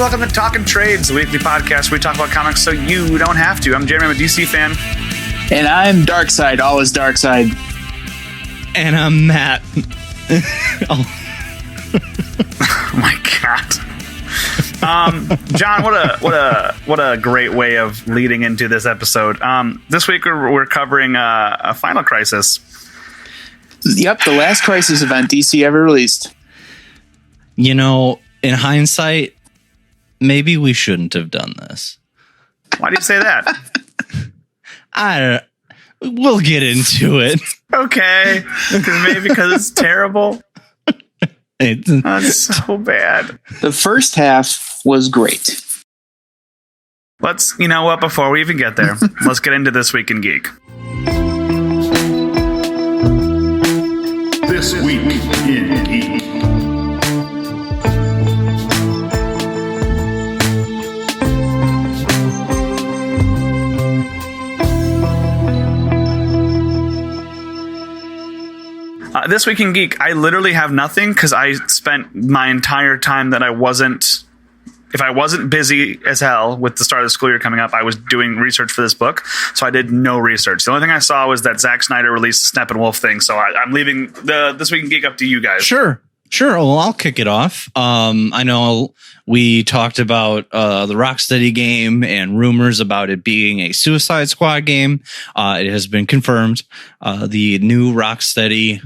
welcome to Talking Trades, the weekly podcast where we talk about comics so you don't have to. I'm Jeremy, I'm a DC fan. And I'm Darkseid, always Darkseid. And I'm Matt. Oh my God. John, what a great way of leading into this episode. This week we're covering a Final Crisis. Yep, the last Crisis event DC ever released. You know, in hindsight, maybe we shouldn't have done this. Why do you say that? We'll get into it. Okay, maybe because it's terrible. That's so bad. The first half was great. You know what, before we even get there, let's get into This Week in Geek. This Week in Geek. This Week in Geek, I literally have nothing because I spent my entire time that if I wasn't busy as hell with the start of the school year coming up, I was doing research for this book. So I did no research. The only thing I saw was that Zack Snyder released the Steppenwolf thing. So I'm leaving This Week in Geek up to you guys. Sure. Well, I'll kick it off. I know we talked about the Rocksteady game and rumors about it being a Suicide Squad game. It has been confirmed. The new Rocksteady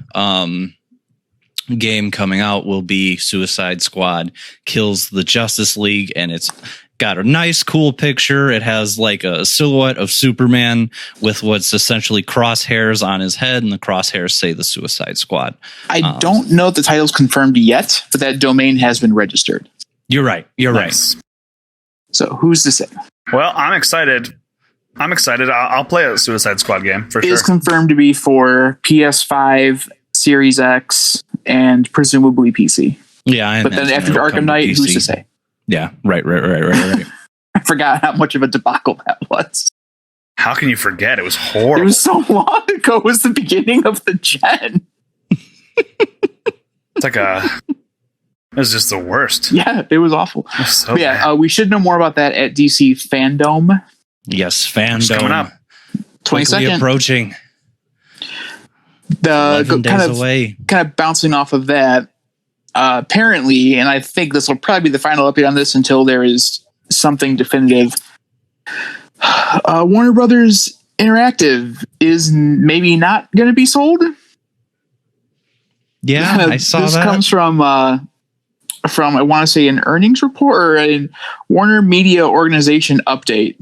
game coming out will be Suicide Squad Kills the Justice League, and it's got a nice, cool picture. It has like a silhouette of Superman with what's essentially crosshairs on his head, and the crosshairs say the Suicide Squad. I don't know if the title's confirmed yet, but that domain has been registered. You're right. Nice. So who's to say? Well, I'm excited. I'll play a Suicide Squad game for sure. It is confirmed to be for PS5, Series X, and presumably PC. Yeah, but then after Arkham Knight, who's to say? Yeah, right. I forgot how much of a debacle that was. How can you forget? It was horrible. It was so long ago. It was the beginning of the gen. It was just the worst. Yeah, it was awful. It was so bad. We should know more about that at DC Fandom. Yes, Fandom. It's coming up. 22nd. Approaching. 11 days away. Kind of bouncing off of that. Apparently, and I think this will probably be the final update on this until there is something definitive. Warner Brothers Interactive is maybe not going to be sold. Yeah, I saw this that. This comes from I want to say an earnings report or a Warner Media Organization update.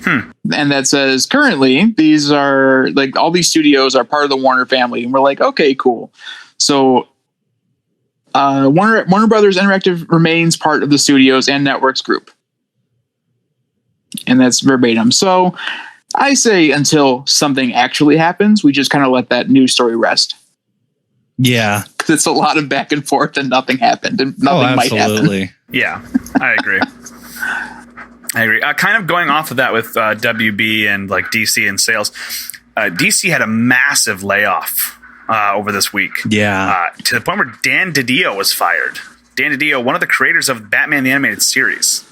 And that says currently these are like all these studios are part of the Warner family, and we're like, okay, cool. So Warner Brothers Interactive remains part of the studios and networks group, and that's verbatim. So I say until something actually happens, we just kind of let that news story rest. Yeah, because it's a lot of back and forth, and nothing happened, and nothing might happen. Yeah, I agree. Kind of going off of that with WB and like DC and sales. DC had a massive layoff over this week. Yeah. To the point where Dan DiDio was fired. Dan DiDio, one of the creators of Batman the Animated Series,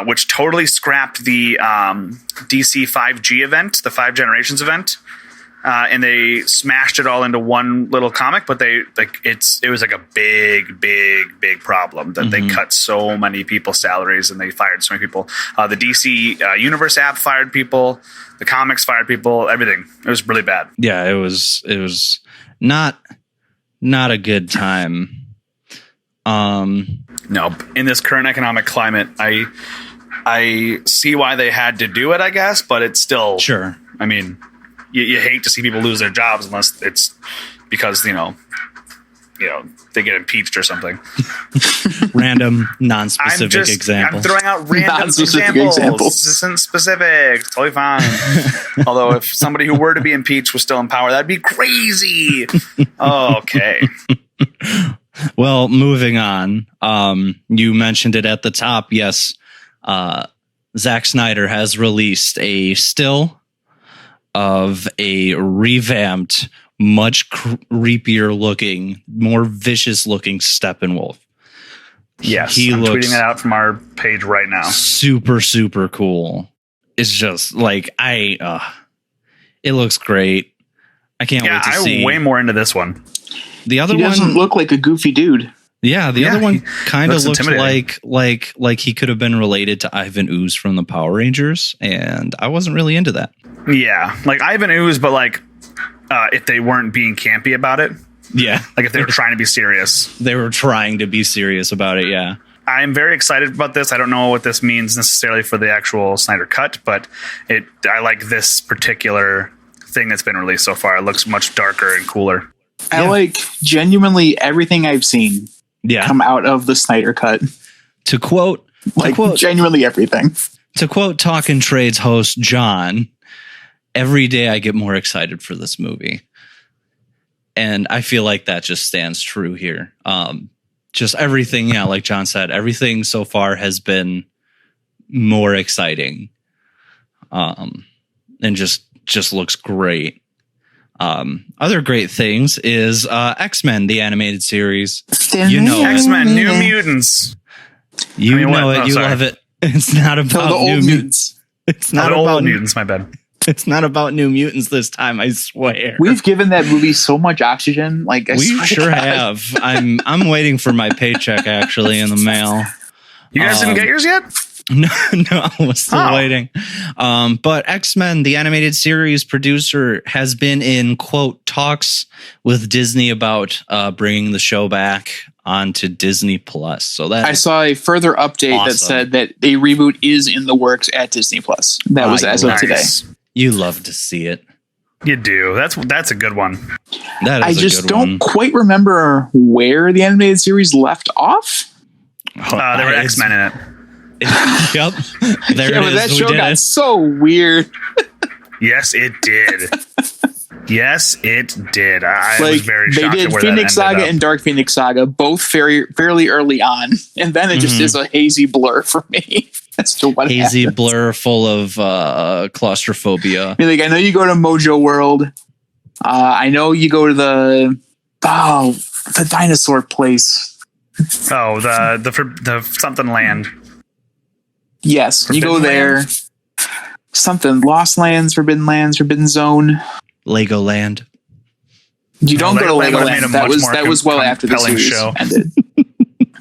which totally scrapped the DC 5G event, the 5 Generations event. And they smashed it all into one little comic, but it was like a big problem that they cut so many people's salaries and they fired so many people. The DC Universe app fired people, the comics fired people, everything. It was really bad. Yeah, it was not a good time. No, in this current economic climate, I see why they had to do it, I guess, but it's still sure. I mean, you hate to see people lose their jobs unless it's because, you know, they get impeached or something. Random, non-specific example. I'm throwing out random examples. This isn't specific. It's totally fine. Although if somebody who were to be impeached was still in power, that'd be crazy. Okay. Well, moving on. You mentioned it at the top. Yes. Zack Snyder has released a still of a revamped, much creepier looking, more vicious looking Steppenwolf. Yes, He I'm looks tweeting that out from our page right now. super, super cool. It's just like it looks great. I can't wait to see. I'm way more into this one. The other He doesn't one look like a goofy dude. Yeah, the other one kind of looks intimidating. like he could have been related to Ivan Ooze from the Power Rangers, and I wasn't really into that. Yeah, like Ivan Ooze, but like if they weren't being campy about it. Yeah, Like if they were trying to be serious. they were trying to be serious about it. Yeah, I'm very excited about this. I don't know what this means necessarily for the actual Snyder Cut, but I like this particular thing that's been released so far. It looks much darker and cooler. I like genuinely everything I've seen come out of the Snyder Cut. To quote Genuinely everything. To quote Talkin' Trades host John, every day I get more excited for this movie. And I feel like that just stands true here. Just everything, like John said, everything so far has been more exciting. And just looks great. Other great things is X-Men, the animated series. X-Men, New Mutants. You love it. It's not about the old mutants. It's not about old mutants. My bad. It's not about New Mutants this time. I swear. We've given that movie so much oxygen. Like we sure have. I'm waiting for my paycheck actually in the mail. You guys didn't get yours yet? No, we're still waiting. But X-Men, the animated series producer, has been in quote talks with Disney about bringing the show back onto Disney Plus. So that I saw a further update that said that a reboot is in the works at Disney Plus. That was as of today. You love to see it. You do. That's a good one. That is I just a good don't one. quite remember where the animated series left off. There were X-Men in it. Yep. There it is. That show got so weird. Yes, it did. Yes, it did. I was very shocked. They did where Phoenix that ended Saga up. and Dark Phoenix Saga, both fairly early on, and then it just is a hazy blur for me as to what hazy happens. blur full of claustrophobia. I mean, like I know you go to Mojo World. I know you go to the dinosaur place. Oh, the something land. Yes, you go Forbidden there. Land? Something Lost Lands, Forbidden Zone. Legoland. You don't go to Legoland made a Legoland. much That more was well after the compelling series show. ended.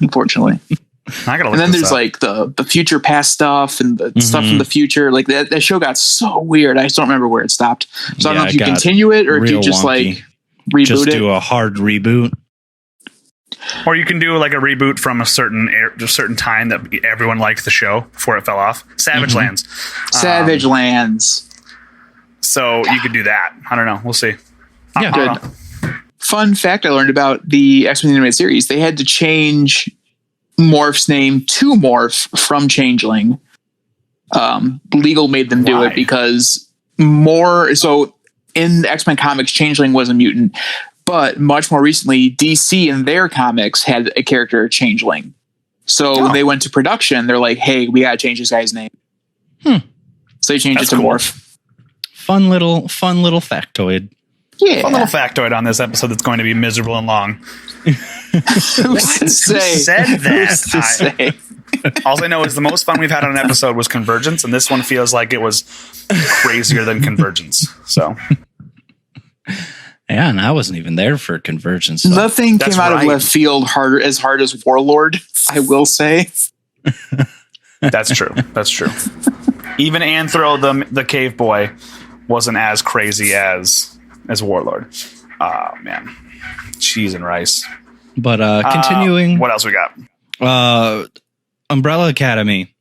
Unfortunately. I gotta look And then this there's up. like the future past stuff and the stuff from the future. Like that show got so weird. I just don't remember where it stopped. So I don't know if you continue it or if you just wonky. like reboot Just it. do a hard reboot. Or you can do like a reboot from a certain time that everyone liked the show before it fell off. Savage Lands. Savage Lands. So you could do that. I don't know. We'll see. Yeah. Good. Fun fact I learned about the X-Men animated series: they had to change Morph's name to Morph from Changeling. Legal made them do Why? it because so in X-Men comics, Changeling was a mutant, but much more recently, DC in their comics had a character Changeling. So when they went to production, they're like, "Hey, we gotta change this guy's name." So they changed That's it to cool. Morph. Fun little factoid. Yeah. Fun little factoid on this episode that's going to be miserable and long. Who's to say? said that? Who's to say? All I know is the most fun we've had on an episode was Convergence, and this one feels like it was crazier than Convergence. So Yeah, and I wasn't even there for Convergence. So. Nothing That's came out right. of left field as hard as Warlord, I will say. that's true. That's true. Even Anthro, the cave boy, wasn't as crazy as Warlord. Oh man, cheese and rice. But continuing, What else we got? Umbrella Academy.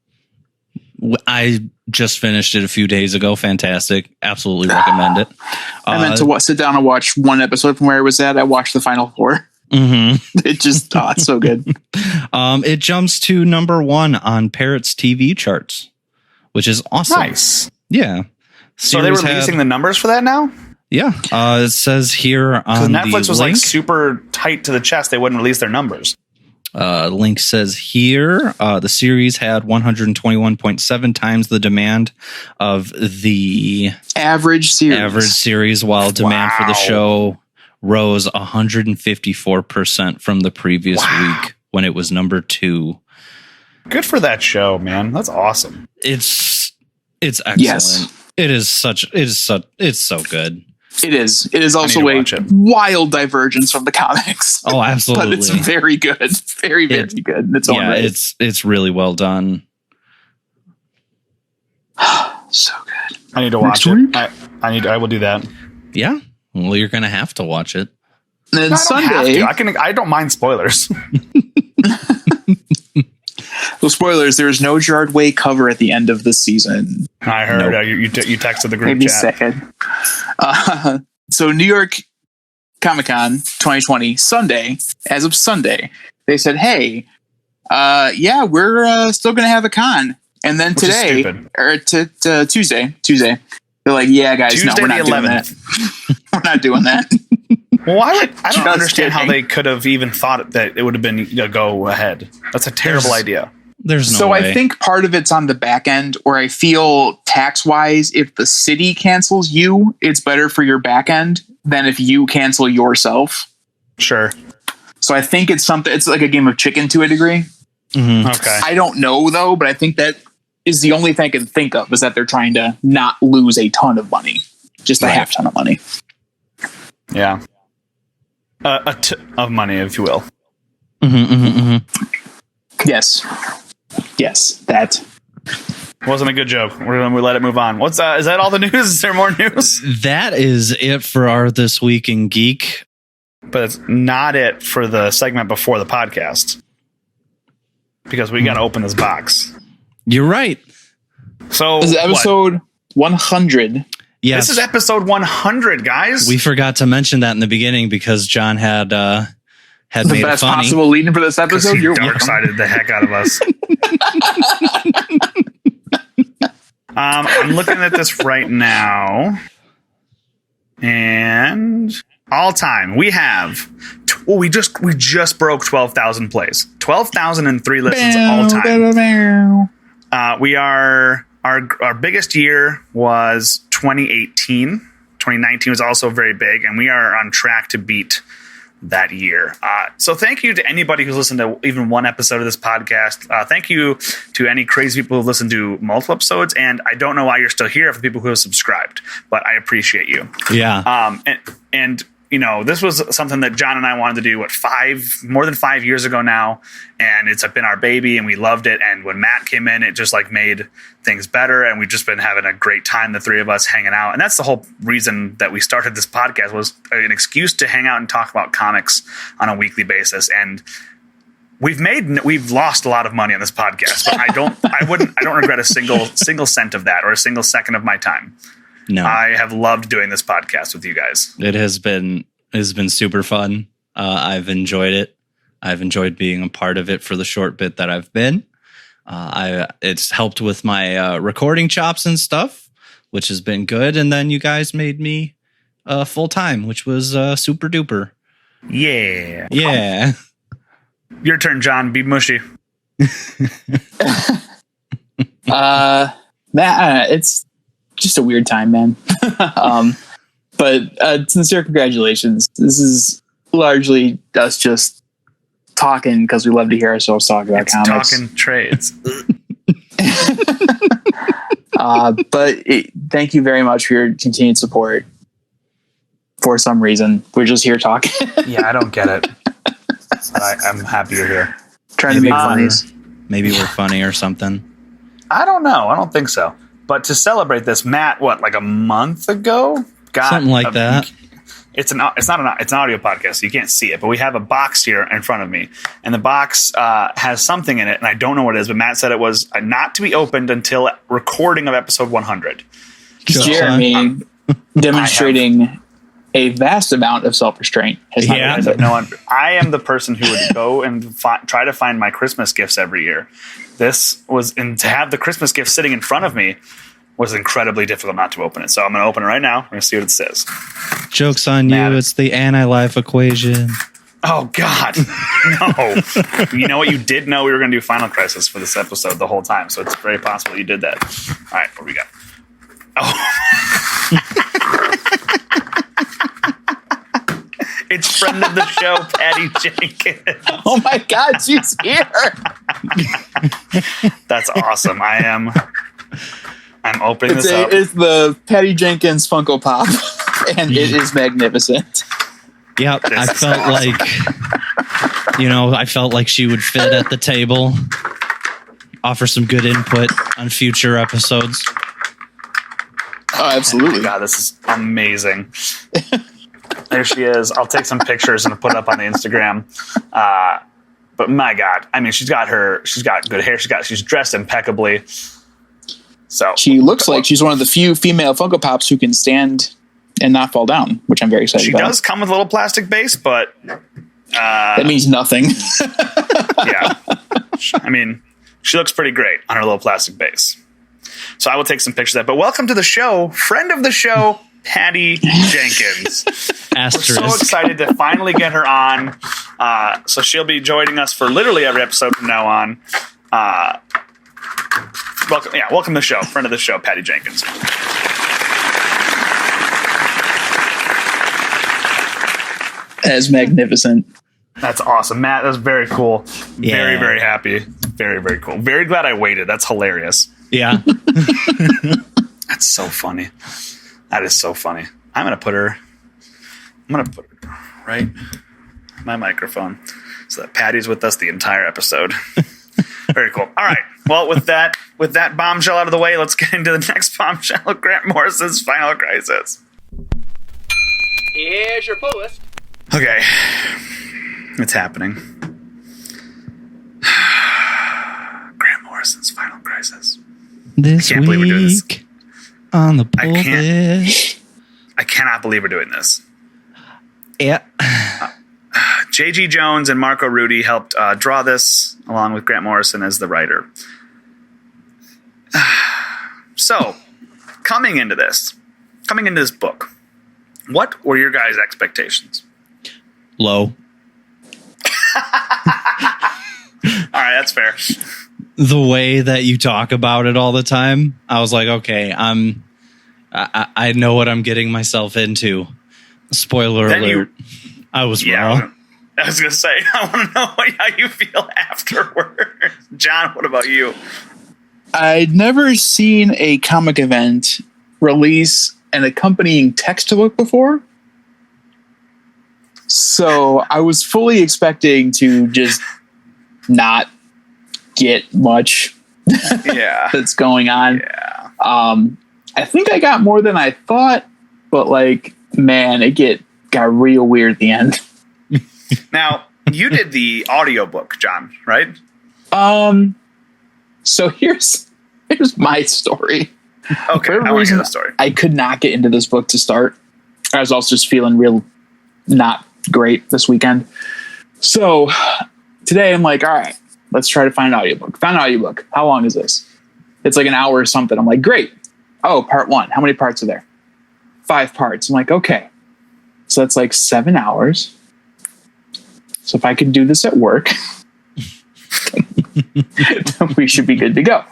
I just finished it a few days ago. Fantastic. Absolutely recommend it. I meant to sit down and watch one episode from where I was at. I watched the final 4. It just, it's so good. It jumps to number 1 on Parrot's TV charts, which is awesome. Nice. Yeah. So they were releasing the numbers for that now? Yeah. It says here on Netflix the was link. like super tight to the chest. They wouldn't release their numbers. Link says here the series had 121.7 times the demand of the Average series. while demand for the Wow. show rose 154% from the previous week. when it was number 2. Good for that show, man. That's awesome. It's excellent. Yes. It's so good. It is. It is also to a watch it. wild divergence from the comics. Oh, absolutely. But it's very good. Very, very good in its own Yeah, right. it's really well done. So good. I need to watch Next week? it. I will do that. Yeah. Well, you're gonna have to watch it. And then I don't have Sunday, to. I don't mind spoilers. well, spoilers, there's no Gerard Way cover at the end of the season. I heard Nope. you texted the group Maybe chat. second. So New York Comic-Con 2020, Sunday, as of Sunday, they said, hey, yeah, we're still going to have a con. And then Which is today, stupid. or Tuesday, they're like, yeah, guys, Tuesday no, we're not the doing 11th. that. We're not doing that. Well, why would I don't Just understand how kidding. they could have even thought that it would have been a go ahead. That's a terrible idea. There's no So way. I think part of it's on the back end, or I feel tax wise, if the city cancels you, it's better for your back end than if you cancel yourself. Sure. So I think it's something, it's like a game of chicken to a degree. Mhm. Okay. I don't know though, but I think that is the only thing I can think of is that they're trying to not lose a ton of money, just a Right. half ton of money. Yeah. Of money, if you will. Mhm, mhm, mhm. Yes, that. Wasn't a good joke. We're gonna let it move on. What's is that all the news? Is there more news? That is it for our This Week in Geek. But it's not it for the segment before the podcast. Because we got to open this box. You're right. So This is what? episode 100. Yes. This is episode 100, guys. We forgot to mention that in the beginning because John had The made it best funny. possible lead-in for this episode. You're welcome. dark-sided the heck out of us. I'm looking at this right now. And all time, we have... we just broke 12,000 plays. 12,003 listens all time. We are... Our biggest year was 2018. 2019 was also very big, and we are on track to beat that year. So thank you to anybody who's listened to even one episode of this podcast. Thank you to any crazy people who've listened to multiple episodes, and I don't know why you're still here for people who have subscribed, but I appreciate you. Yeah. And you know, this was something that John and I wanted to do, more than 5 years ago now. And it's been our baby and we loved it. And when Matt came in, it just like made things better. And we've just been having a great time, the three of us hanging out. And that's the whole reason that we started this podcast, was an excuse to hang out and talk about comics on a weekly basis. And we've lost a lot of money on this podcast, but I don't regret a single cent of that or a single second of my time. No. I have loved doing this podcast with you guys. It has been super fun. I've enjoyed it. I've enjoyed being a part of it for the short bit that I've been. It's helped with my recording chops and stuff, which has been good. And then you guys made me full time, which was super duper. Yeah. Yeah. Your turn, John. Be mushy. It's just a weird time, man. But sincere congratulations. This is largely us just talking because we love to hear ourselves talk about It's comics. talking trades. Thank you very much for your continued support. For some reason, we're just here talking, Yeah, I don't get it. But I'm happy you're here. trying to Maybe make we're- funnies. Maybe we're funny or something. I don't know. I don't think so. But to celebrate this, Matt, like a month ago? Got Something like that. It's an audio podcast, so you can't see it. But we have a box here in front of me, and the box has something in it, and I don't know what it is. But Matt said it was not to be opened until recording of episode 100. So, Jeremy demonstrating a vast amount of self-restraint. Has not Yeah. realized it. I am the person who would go and try to find my Christmas gifts every year. And to have the Christmas gift sitting in front of me was incredibly difficult not to open it. So I'm going to open it right now. We're going to see what it says. Joke's on Matt. you. It's the anti-life equation. Oh, God. No. You know what? You did know we were going to do Final Crisis for this episode the whole time. So it's very possible you did that. All right. What do we got? Oh. It's friend of the show, Patty Jenkins. Oh my God, she's here. That's awesome. I'm opening this up. It's the Patty Jenkins Funko Pop, and it is magnificent. Yep, I felt like she would fit at the table, offer some good input on future episodes. Oh, absolutely. Oh my God, this is amazing. There she is. I'll take some pictures and put it up on the Instagram. But my God, I mean, she's got good hair. She's dressed impeccably. So she looks like she's one of the few female Funko Pops who can stand and not fall down, which I'm very excited about. She does come with a little plastic base, but that means nothing. Yeah. I mean, she looks pretty great on her little plastic base. So I will take some pictures of that. But welcome to the show, friend of the show, Patty Jenkins. We're so excited to finally get her on. So she'll be joining us for literally every episode from now on. Welcome to the show, friend of the show, Patty Jenkins. That is magnificent. That's awesome, Matt. That's very cool. Yeah. Very, very happy. Very, very cool. Very glad I waited. That's hilarious. Yeah. That's so funny. That is so funny. I'm gonna put her right in my microphone so that Patty's with us the entire episode. Very cool. All right. Well, with that bombshell out of the way, let's get into the next bombshell. Grant Morrison's Final Crisis. Here's your pull list. Okay. It's happening. Grant Morrison's Final Crisis. This can't believe we're doing this. week on the pull list. I cannot believe we're doing this. Yeah. J.G. Jones and Marco Rudy helped draw this, along with Grant Morrison as the writer. So, coming into this book, what were your guys' expectations? Low. All right, that's fair. The way that you talk about it all the time, I was like, okay, I know what I'm getting myself into. Spoiler Then alert. I was wrong. I was going to say, I want to know how you feel afterward. John, what about you? I'd never seen a comic event release an accompanying textbook before. So I was fully expecting to just not get much Yeah. that's going on. Yeah. I think I got more than I thought, but man, it got real weird at the end. Now, you did the audiobook, John, right? So here's my story. Okay, For I whatever want to hear reason, the story. I could not get into this book to start. I was also just feeling real not great this weekend. So today I'm like, all right, let's try to find an audiobook. Found an audiobook. How long is this? It's like an hour or something. I'm like, great. Oh, part 1. How many parts are there? 5 parts. I'm like, okay. So that's like 7 hours. So if I can do this at work, then we should be good to go.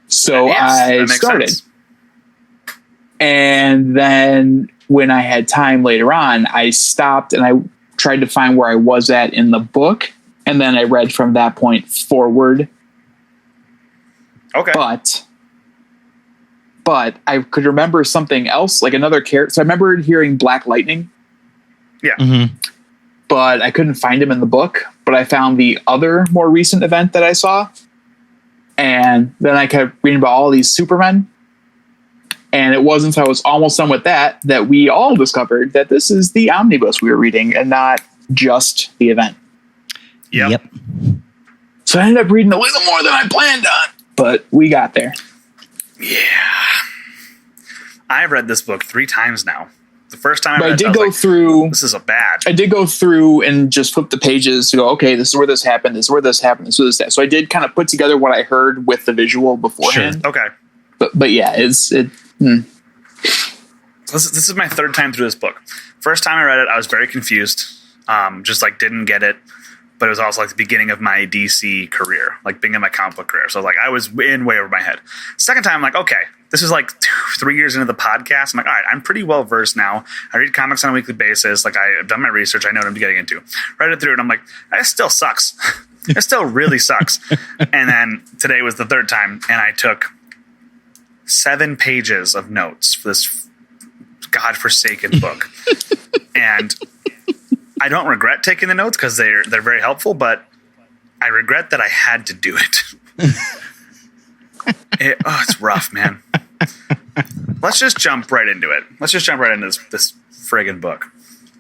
So Yes, I that makes started. sense. And then when I had time later on, I stopped and I tried to find where I was at in the book. And then I read from that point forward. Okay. But I could remember something else, like another character. So I remember hearing Black Lightning, Yeah. Mm-hmm. but I couldn't find him in the book. But I found the other more recent event that I saw. And then I kept reading about all these Supermen. And it wasn't until I was almost done with that we all discovered that this is the omnibus we were reading and not just the event. Yep. So I ended up reading a little more than I planned on, but we got there. Yeah. I've read this book 3 times now. The first time But I read I it, did I was go like, through. this is a bad. I did go through and just flip the pages to go, okay, this is where this happened. This is where this happened. This is where this happened. So I did kind of put together what I heard with the visual beforehand. Okay. But yeah, This is my 3rd time through this book. First time I read it, I was very confused. Just didn't get it. But it was also the beginning of my DC career, beginning of my comic book career. So I was in way over my head. Second time, I'm like, okay, this is like 3 years into the podcast. I'm like, all right, I'm pretty well versed now. I read comics on a weekly basis. Like, I've done my research. I know what I'm getting into. Read it through, and I'm like, that still sucks. It still really sucks. And then today was the third time, and I took 7 pages of notes for this godforsaken book. And I don't regret taking the notes because they're very helpful, but I regret that I had to do it. It's rough, man. Let's just jump right into it. Let's just jump right into this friggin' book.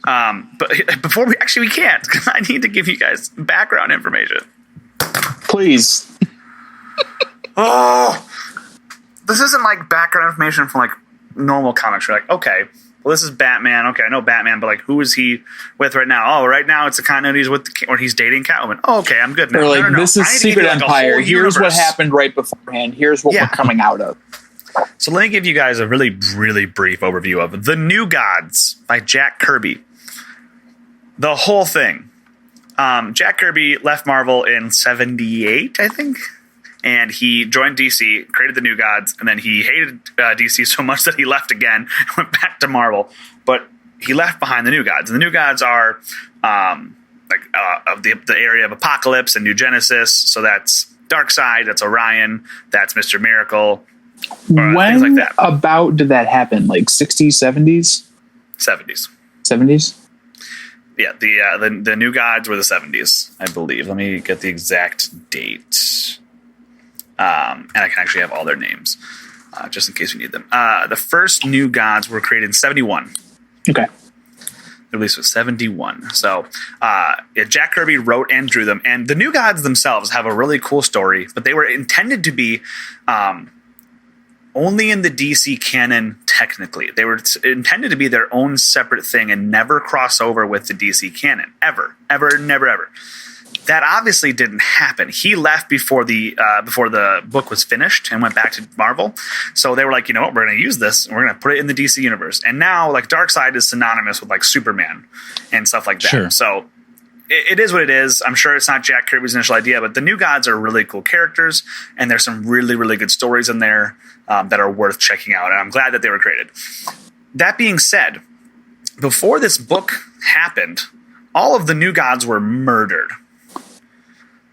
But before we can't, because I need to give you guys background information. Please. Oh, this isn't like background information from like normal comics. You're like, okay, well, this is Batman. Okay, I know Batman, but like, who is he with right now? Oh, right now it's a continuity he's with, or he's dating Catwoman. Oh, okay, I'm good now. Or like, no. this is Secret Empire. Here's what happened right beforehand. Here's what we're coming out of. So let me give you guys a really, really brief overview of The New Gods by Jack Kirby. The whole thing. Jack Kirby left Marvel in 78, I think. And he joined DC, created The New Gods, and then he hated DC so much that he left again and went back to Marvel. But he left behind The New Gods. And The New Gods are of the area of Apocalypse and New Genesis. So that's Darkseid, that's Orion, that's Mr. Miracle. When things like that. About did that happen? Like 60s, 70s? 70s. 70s? Yeah, the New Gods were the 70s, I believe. Let me get the exact date. And I can actually have all their names, just in case we need them. The first New Gods were created in 71. Okay. The release was 71. So Jack Kirby wrote and drew them. And the New Gods themselves have a really cool story, but they were intended to be only in the DC canon technically. They were intended to be their own separate thing and never cross over with the DC canon. Ever, never, ever. That obviously didn't happen. He left before the book was finished and went back to Marvel. So they were like, you know what, we're going to use this and we're going to put it in the DC universe. And now, like, Darkseid is synonymous with like Superman and stuff like that. Sure. So it is what it is. I'm sure it's not Jack Kirby's initial idea, but the New Gods are really cool characters, and there's some really, really good stories in there that are worth checking out. And I'm glad that they were created. That being said, before this book happened, all of the New Gods were murdered.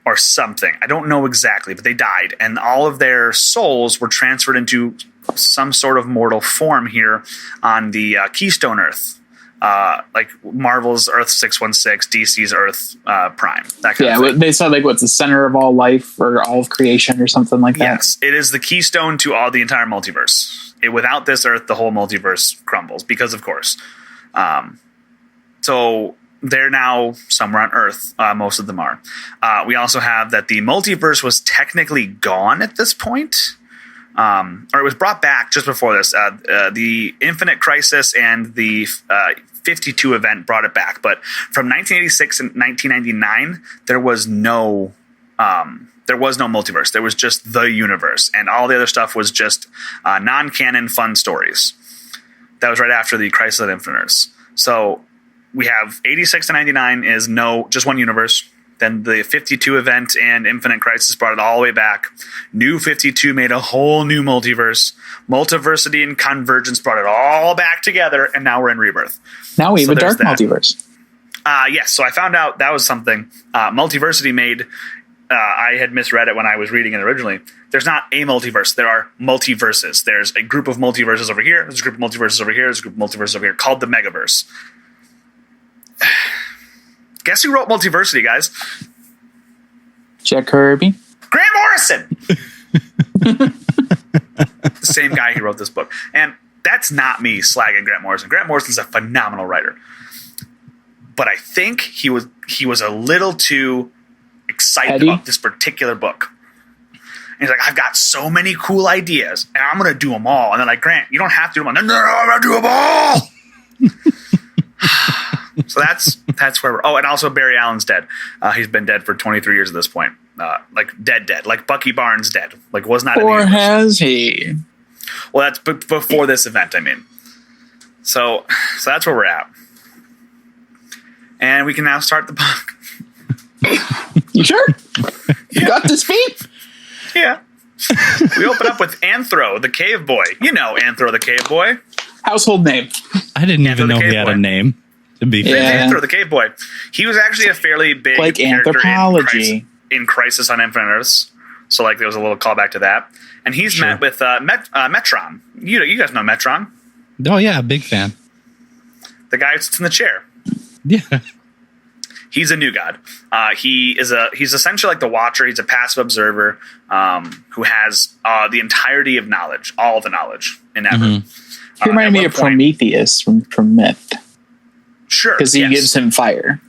Or something. I don't know exactly, but they died. And all of their souls were transferred into some sort of mortal form here on the Keystone Earth. Like Marvel's Earth 616, DC's Earth Prime. That kind of thing. They said like what's the center of all life or all of creation or something like that. Yes, it is the keystone to all the entire multiverse. Without this Earth, the whole multiverse crumbles because, of course. So they're now somewhere on Earth. Most of them are. We also have that the multiverse was technically gone at this point. Or it was brought back just before this. The Infinite Crisis and the 52 event brought it back. But from 1986 and 1999, there was no multiverse. There was just the universe. And all the other stuff was just non-canon fun stories. That was right after the Crisis of Infinite Earths. So we have 86 to 99 is just one universe. Then the 52 event and Infinite Crisis brought it all the way back. New 52 made a whole new multiverse. Multiversity and Convergence brought it all back together, and now we're in Rebirth. Now we have a dark multiverse. Yes, so I found out that was something. Multiversity made... I had misread it when I was reading it originally. There's not a multiverse. There are multiverses. There's a group of multiverses over here. There's a group of multiverses over here. There's a group of multiverses over here called the Megaverse. Guess who wrote Multiversity, guys? Jack Kirby. Grant Morrison! The same guy who wrote this book. And that's not me slagging Grant Morrison. Grant Morrison's a phenomenal writer. But I think he was a little too excited about this particular book. And he's like, I've got so many cool ideas, and I'm going to do them all. And they're like, Grant, you don't have to do them all. No, I'm going to do them all! So that's where we're... Oh, and also Barry Allen's dead. He's been dead for 23 years at this point. Like dead. Like Bucky Barnes dead. Like was not in the universe. Or has he? Well, that's before this event, I mean. So that's where we're at. And we can now start the book. You sure? You got this beat? Yeah. We open up with Anthro, the cave boy. You know Anthro, the cave boy. Household name. I didn't even know the he cave had boy. a name. To be fair. Yeah. Anthro, the cave boy. He was actually a fairly big Like character anthropology. in Crisis on Infinite Earths. So like there was a little callback to that. And he's Sure. met with Metron. You guys know Metron. Oh yeah, big fan. The guy who sits in the chair. Yeah. He's a new god. He's essentially like the Watcher. He's a passive observer who has the entirety of knowledge, all the knowledge in ever. He reminded me of Prometheus from Myth, Sure, because he yes. gives him fire.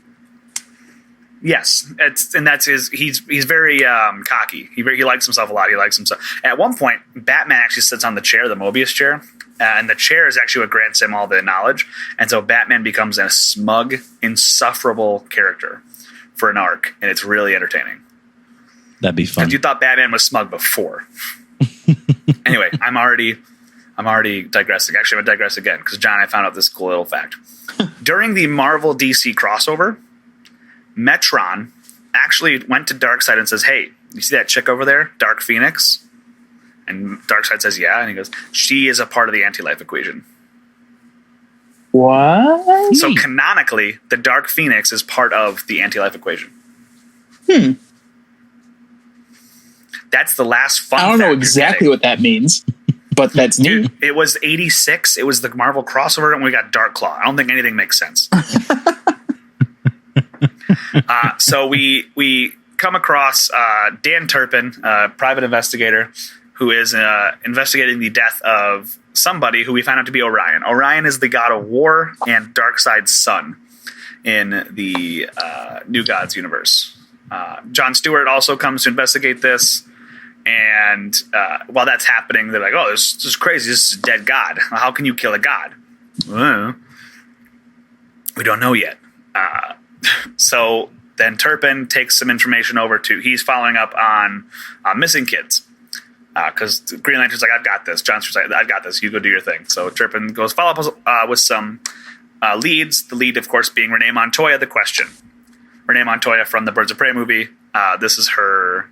Yes, that's his. He's very cocky. He likes himself a lot. He likes himself. At one point, Batman actually sits on the chair, the Mobius chair, and the chair is actually what grants him all the knowledge. And so Batman becomes a smug, insufferable character for an arc, and it's really entertaining. That'd be fun. Because you thought Batman was smug before. Anyway, I'm already digressing. Actually, I'm going to digress again because, John, I found out this cool little fact. During the Marvel DC crossover, Metron actually went to Darkseid and says, "Hey, you see that chick over there, Dark Phoenix?" And Darkseid says, "Yeah." And he goes, "She is a part of the anti-life equation." What? So canonically, the Dark Phoenix is part of the anti-life equation. That's the last fun I don't know fact you're exactly getting. what that means, but that's neat. Dude, it was 86. It was the Marvel crossover, and we got Dark Claw. I don't think anything makes sense. So we come across Dan Turpin, a private investigator, who is investigating the death of somebody who we find out to be Orion. Orion is the god of war and Darkseid's son in the New Gods universe. Jon Stewart also comes to investigate this. And while that's happening, they're like, "Oh, this is crazy. This is a dead god. How can you kill a god?" We don't know yet. So then Turpin takes some information over to. He's following up on missing kids because Green Lantern's like, "I've got this." Jon Stewart's like, "I've got this. You go do your thing." So Turpin goes follow up with some leads. The lead, of course, being Renee Montoya. The Question. Renee Montoya from the Birds of Prey movie. This is her.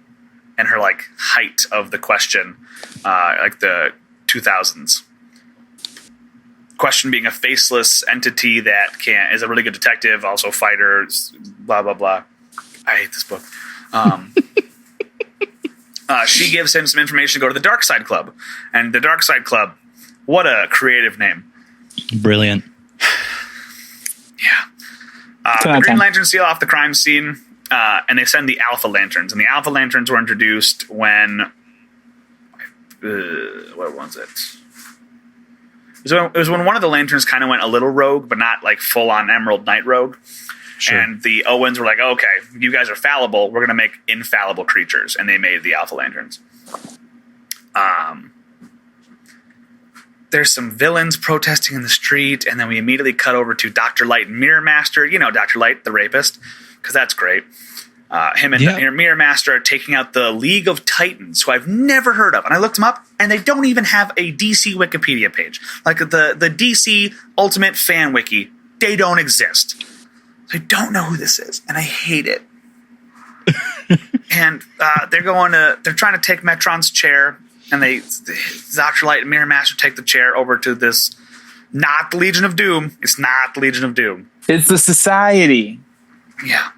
And her like height of The Question, like the 2000s. Question being a faceless entity that is a really good detective, also fighter, blah blah blah. I hate this book. She gives him some information to go to the Dark Side Club, and the Dark Side Club, what a creative name! Brilliant. Yeah. The Green Lantern seal off the crime scene. And they send the Alpha Lanterns. And the Alpha Lanterns were introduced when... what was it? It was when one of the Lanterns kind of went a little rogue, but not like full-on Emerald Knight rogue. Sure. And the Owens were like, "Okay, you guys are fallible. We're going to make infallible creatures." And they made the Alpha Lanterns. There's some villains protesting in the street, and then we immediately cut over to Dr. Light and Mirror Master. You know Dr. Light, the rapist. Because that's great. Him and Mirror Master are taking out the League of Titans, who I've never heard of. And I looked them up, and they don't even have a DC Wikipedia page. Like the DC Ultimate Fan Wiki, they don't exist. So I don't know who this is, and I hate it. And they're trying to take Metron's chair, and Dr. Light and Mirror Master take the chair over to this, not the Legion of Doom. It's not the Legion of Doom. It's the Society. Yeah.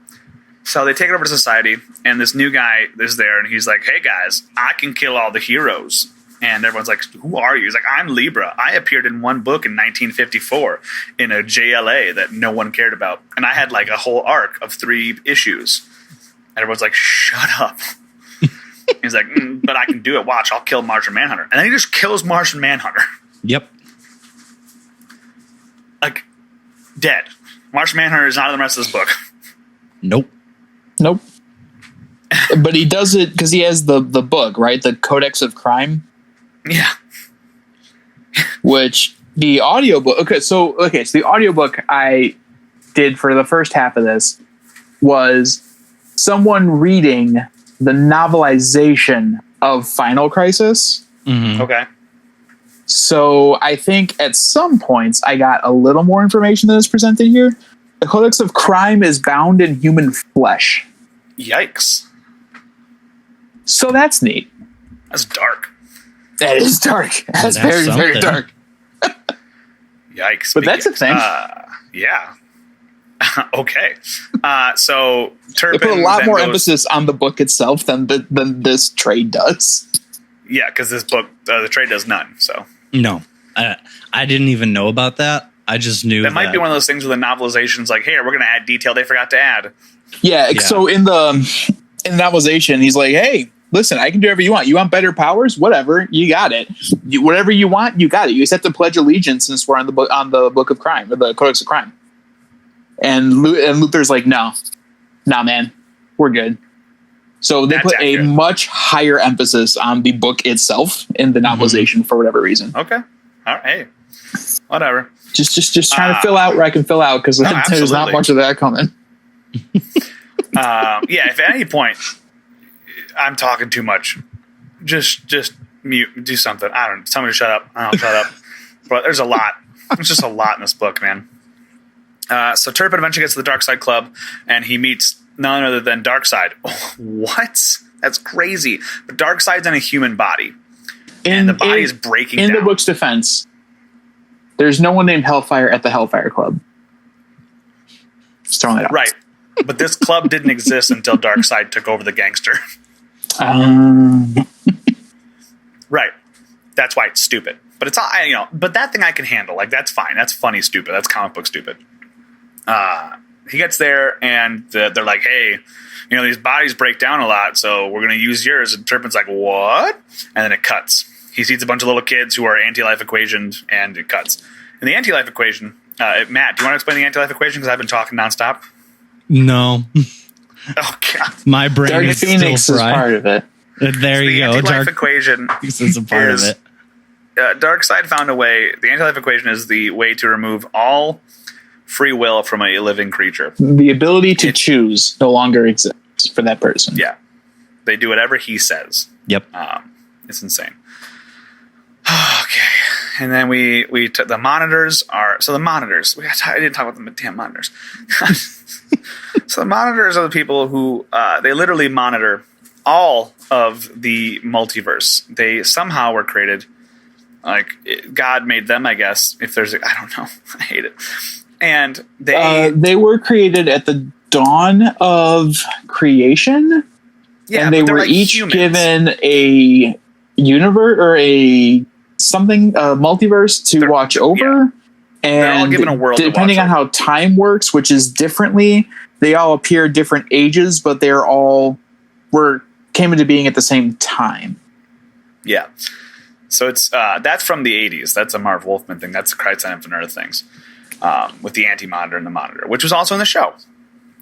So they take it over to Society, and this new guy is there, and he's like, "Hey guys, I can kill all the heroes." And everyone's like, "Who are you?" He's like, "I'm Libra. I appeared in one book in 1954 in a JLA that no one cared about. And I had like a whole arc of 3 issues." And everyone's like, "Shut up." He's like, "But I can do it. Watch, I'll kill Martian Manhunter." And then he just kills Martian Manhunter. Yep. Like, dead. Martian Manhunter is not in the rest of this book. Nope. But he does it because he has the book, right? The Codex of Crime. Yeah. Which the audiobook. So the audiobook I did for the first half of this was someone reading the novelization of Final Crisis. Mm-hmm. Okay. So I think at some points I got a little more information than is presented here. The Codex of Crime is bound in human flesh. Yikes. So that's neat. That's dark. That is dark. That's That's very something. dark. Yikes. But that's a thing. Yeah. Okay. So Turpin They put a lot then more goes- emphasis on the book itself than this trade does. Yeah, because this book, the trade does none. So No, I didn't even know about that. I just knew that might be one of those things where the novelization's like, hey, we're going to add detail they forgot to add. Yeah, Yeah. so in the novelization, he's like, "Hey, listen, I can do whatever you want. You want better powers? Whatever, you got it. Whatever you want, you got it. You just have to pledge allegiance and swear on the book of crime or the Codex of Crime." And Luther's like, "No, nah, man, we're good." So they That's put accurate. a much higher emphasis on the book itself in the novelization for whatever reason. Okay. All right. Hey, whatever. Just trying to fill out where I can fill out because there's not absolutely. much of that coming. Yeah, if at any point I'm talking too much, just mute, do something. I don't know. Tell me to shut up. I'll shut up. But there's a lot. There's just a lot in this book, man. So Turpin eventually gets to the Dark Side Club, and he meets none other than Darkseid. Oh, what? That's crazy. But Darkseid's in a human body, and the body is breaking in down. the book's defense, there's no one named Hellfire at the Hellfire Club. Just throwing it out. Right. But this club didn't exist until Darkseid took over the gangster. Right. That's why it's stupid. But it's all, but that thing I can handle. Like, that's fine. That's funny stupid. That's comic book stupid. He gets there, and they're like, hey, these bodies break down a lot, so we're going to use yours. And Turpin's like, what? And then it cuts. He sees a bunch of little kids who are anti-life equationed, and it cuts. In the anti-life equation, Matt, do you want to explain the anti-life equation? Because I've been talking nonstop. No, Oh, God. my brain Dark is Phoenix still is fried. part of it. There The you go. anti-life Dark equation Phoenix is a part is- of it. Darkseid found a way. The anti-life equation is the way to remove all free will from a living creature. The ability to choose no longer exists for that person. Yeah, they do whatever he says. Yep. It's insane. Okay, and then the monitors are the monitors. I didn't talk about the damn monitors. So the monitors are the people who they literally monitor all of the multiverse. They somehow were created. Like God made them, I guess. If there's, I don't know. I hate it. And they were created at the dawn of creation, yeah, and they but they're were like each humans. given a universe or a multiverse to watch over. They're all And given a world to depending watch on how time works, which is differently, they all appear different ages, but they're all came into being at the same time. Yeah. So it's that's from the 80s. That's a Marv Wolfman thing. That's Christ on Infinite Earth things with the anti-monitor and the monitor, which was also in the show.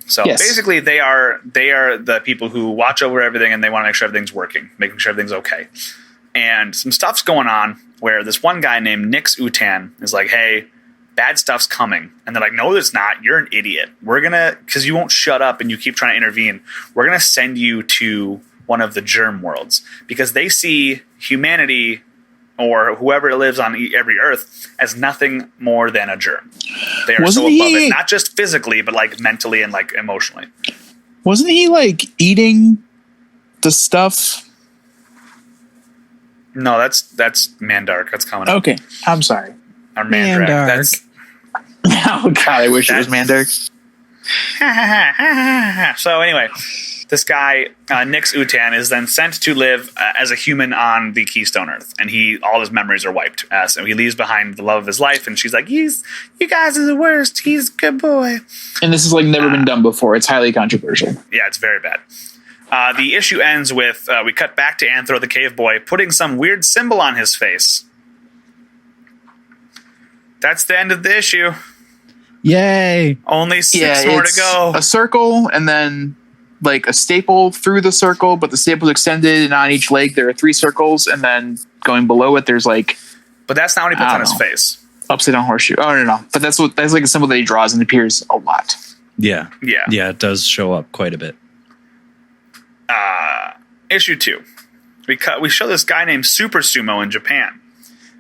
So Yes. basically, they are the people who watch over everything, and they want to make sure everything's working, making sure everything's okay. And some stuff's going on where this one guy named Nix Utan is like, hey, bad stuff's coming. And they're like, no, it's not. You're an idiot. We're going to, because you won't shut up and you keep trying to intervene, we're going to send you to one of the germ worlds because they see humanity or whoever lives on every Earth as nothing more than a germ. They are Wasn't so above he- it, not just physically, but like mentally and like emotionally. Wasn't he like eating the stuff? No, that's Mandark. That's coming up. Okay, I'm sorry. Or Mandrake. Mandark. That's Oh God, I wish it was Mandark. So anyway, this guy Nix Utan is then sent to live as a human on the Keystone Earth, and all his memories are wiped. So he leaves behind the love of his life, and she's like, "You guys are the worst. He's a good boy." And this has like never been done before. It's highly controversial. Yeah, it's very bad. The issue ends with we cut back to Anthro the Cave Boy putting some weird symbol on his face. That's the end of the issue. Yay! Only six more to it's go. a circle and then like a staple through the circle, but the staple's extended, and on each leg there are 3 circles, and then going below it there's like But that's not what he puts I on don't his know. face. upside down horseshoe. Oh no. But that's like a symbol that he draws and appears a lot. Yeah, Yeah. yeah. It does show up quite a bit. Issue 2. We show this guy named Super Sumo in Japan,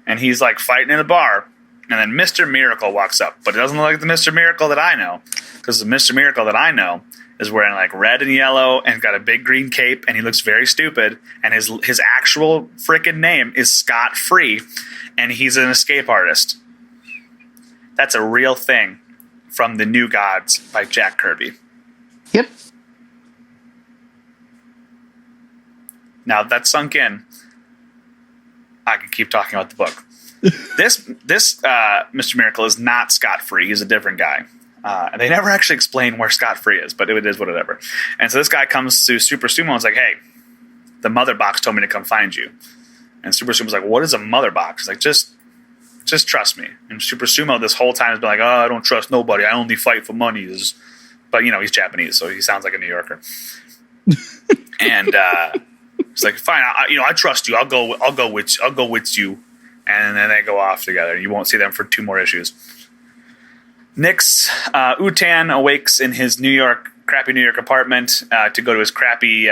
and he's like fighting in a bar, and then Mr. Miracle walks up, but it doesn't look like the Mr. Miracle that I know, because the Mr. Miracle that I know is wearing like red and yellow and got a big green cape, and he looks very stupid. And his actual freaking name is Scott Free, and he's an escape artist. That's a real thing from The New Gods by Jack Kirby. Yep. Now that sunk in, I can keep talking about the book. This Mr. Miracle is not Scott Free. He's a different guy. And they never actually explain where Scott Free is, but it is whatever. And so this guy comes to Super Sumo and is like, hey, the mother box told me to come find you. And Super Sumo's like, what is a mother box? He's like, just trust me. And Super Sumo this whole time has been like, oh, I don't trust nobody. I only fight for money. But, he's Japanese, so he sounds like a New Yorker. And he's like, fine, I trust you. I'll go with you. And then they go off together. You won't see them for 2 more issues. Nick's Utan awakes in his crappy New York apartment to go to his crappy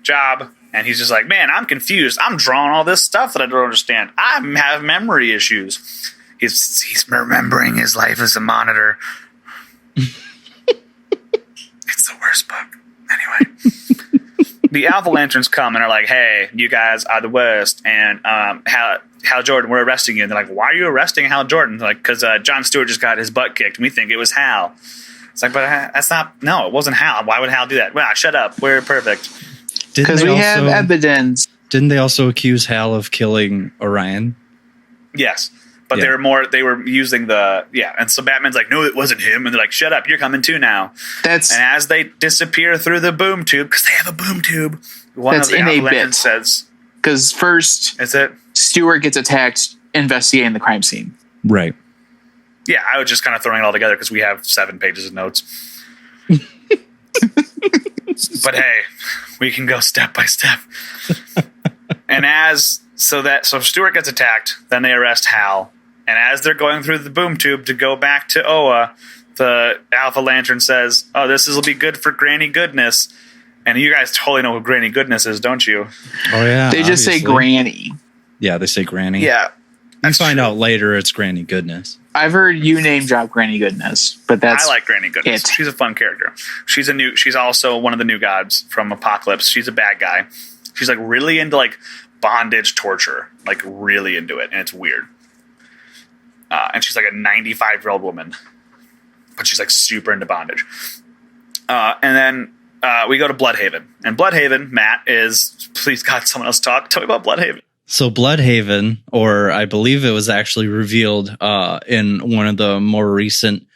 job. And he's just like, man, I'm confused. I'm drawing all this stuff that I don't understand. I have memory issues. He's remembering his life as a monitor. It's the worst book. Anyway. The Alpha Lanterns come and are like, hey, you guys are the worst. And Hal Jordan, we're arresting you. And they're like, why are you arresting Hal Jordan? They're like, because Jon Stewart just got his butt kicked. And we think it was Hal. It's like, but that's not, no, it wasn't Hal. Why would Hal do that? Well, shut up. We're perfect. Because we have evidence. Didn't they also accuse Hal of killing Orion? Yes. But they were using and so Batman's like, no, it wasn't him. And they're like, shut up, you're coming too now. And as they disappear through the boom tube, because they have a boom tube, one of the Alpha Lanterns says, because first Stewart gets attacked investigating the crime scene. Right. Yeah, I was just kind of throwing it all together because we have 7 pages of notes. But hey, we can go step by step. And so Stewart gets attacked, then they arrest Hal. And as they're going through the boom tube to go back to Oa, the Alpha Lantern says, oh, this will be good for Granny Goodness. And you guys totally know who Granny Goodness is, don't you? Oh, yeah. They just say Granny. Yeah, they say Granny. Yeah. You find out later it's Granny Goodness. I've heard you name drop Granny Goodness, but I like Granny Goodness. She's a fun character. She's also one of the New Gods from Apocalypse. She's a bad guy. She's like really into like bondage torture, like really into it, and it's weird. And she's like a 95-year-old woman, but she's like super into bondage. And then we go to Bloodhaven, and Bloodhaven, Matt, is please God, someone else talk. Tell me about Bloodhaven. So Bloodhaven, or I believe it was actually revealed in one of the more recent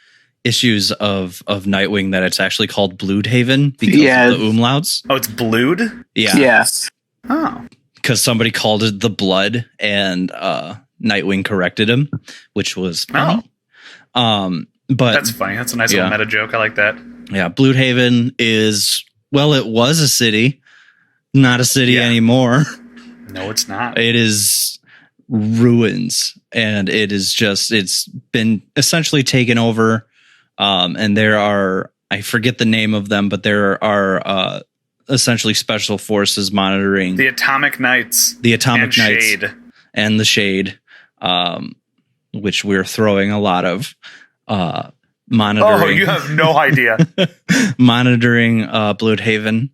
issues of Nightwing that it's actually called Bloodhaven because of the umlauts. Oh, it's Blood? Yeah. Yeah. Oh. Because somebody called it the Blood, and Nightwing corrected him, which was funny. Oh. But that's funny. That's a nice little meta joke. I like that. Yeah, Bloodhaven is, well, it was a city, not a city anymore. No, it's not. It is ruins, and it's been essentially taken over. And there are, I forget the name of them, but there are essentially special forces monitoring the Atomic Knights, Shade. And the Shade, which we're throwing a lot of monitoring. Oh, you have no idea. Monitoring Bloodhaven.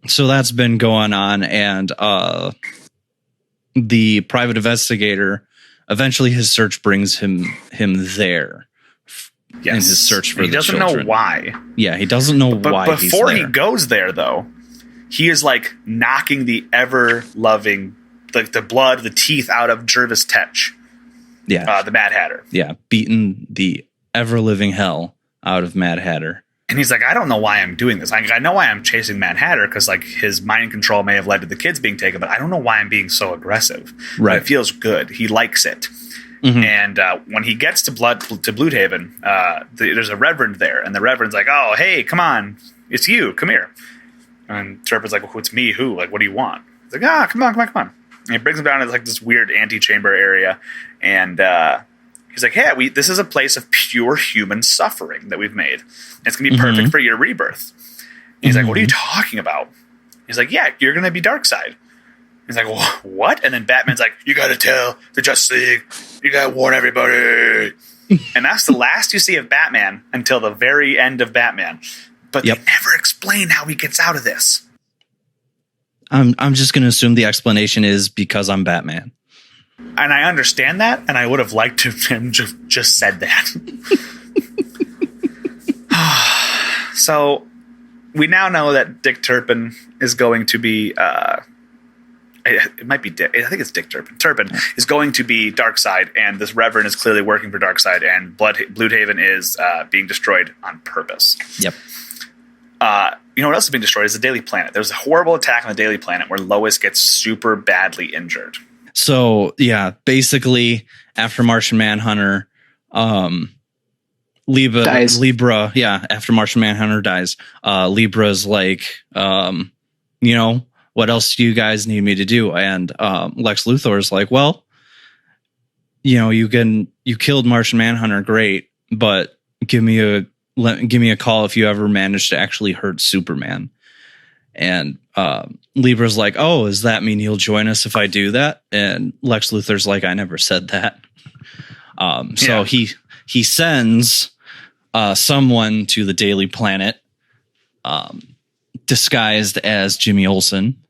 So that's been going on, and the private investigator, eventually his search brings him there. Yes. In his search for the children. He doesn't know why. Yeah, he doesn't know why. But before he goes there, though, he is like knocking the ever-loving, like the blood, the teeth out of Jervis Tetch. Yeah. The Mad Hatter. Yeah, beating the ever-living hell out of Mad Hatter. And he's like, I don't know why I'm doing this. I know why I'm chasing Mad Hatter because like his mind control may have led to the kids being taken, but I don't know why I'm being so aggressive. Right. But it feels good. He likes it. Mm-hmm. And when he gets to Bloodhaven, there's a reverend there, and the reverend's like, "Oh, hey, come on, it's you. Come here." And Serpent's like, "Well, it's me. Who? Like, what do you want?" He's like, come on." And he brings him down to like this weird antechamber area, and he's like, "Hey, this is a place of pure human suffering that we've made. It's gonna be perfect for your rebirth." And he's like, "What are you talking about?" He's like, "Yeah, you're gonna be Darkseid." He's like, what? And then Batman's like, you got to tell the Justice League. You got to warn everybody. And that's the last you see of Batman until the very end of Batman. But they never explain how he gets out of this. I'm just going to assume the explanation is because I'm Batman. And I understand that, and I would have liked to have him just said that. So we now know that Dick Turpin is going to be it might be Dick. I think it's Dick Turpin. Turpin is going to be Darkseid, and this Reverend is clearly working for Darkseid, and Bloodhaven is being destroyed on purpose. Yep. You know what else is being destroyed is the Daily Planet. There's a horrible attack on the Daily Planet where Lois gets super badly injured. So yeah, basically after Martian Manhunter, Libra, after Martian Manhunter dies, Libra's like, you know, what else do you guys need me to do? And Lex Luthor's like, well, you know, you killed Martian Manhunter, great, but give me a call if you ever manage to actually hurt Superman. And Libra's like, oh, does that mean you'll join us if I do that? And Lex Luthor's like, I never said that. So he sends someone to the Daily Planet disguised as Jimmy Olsen.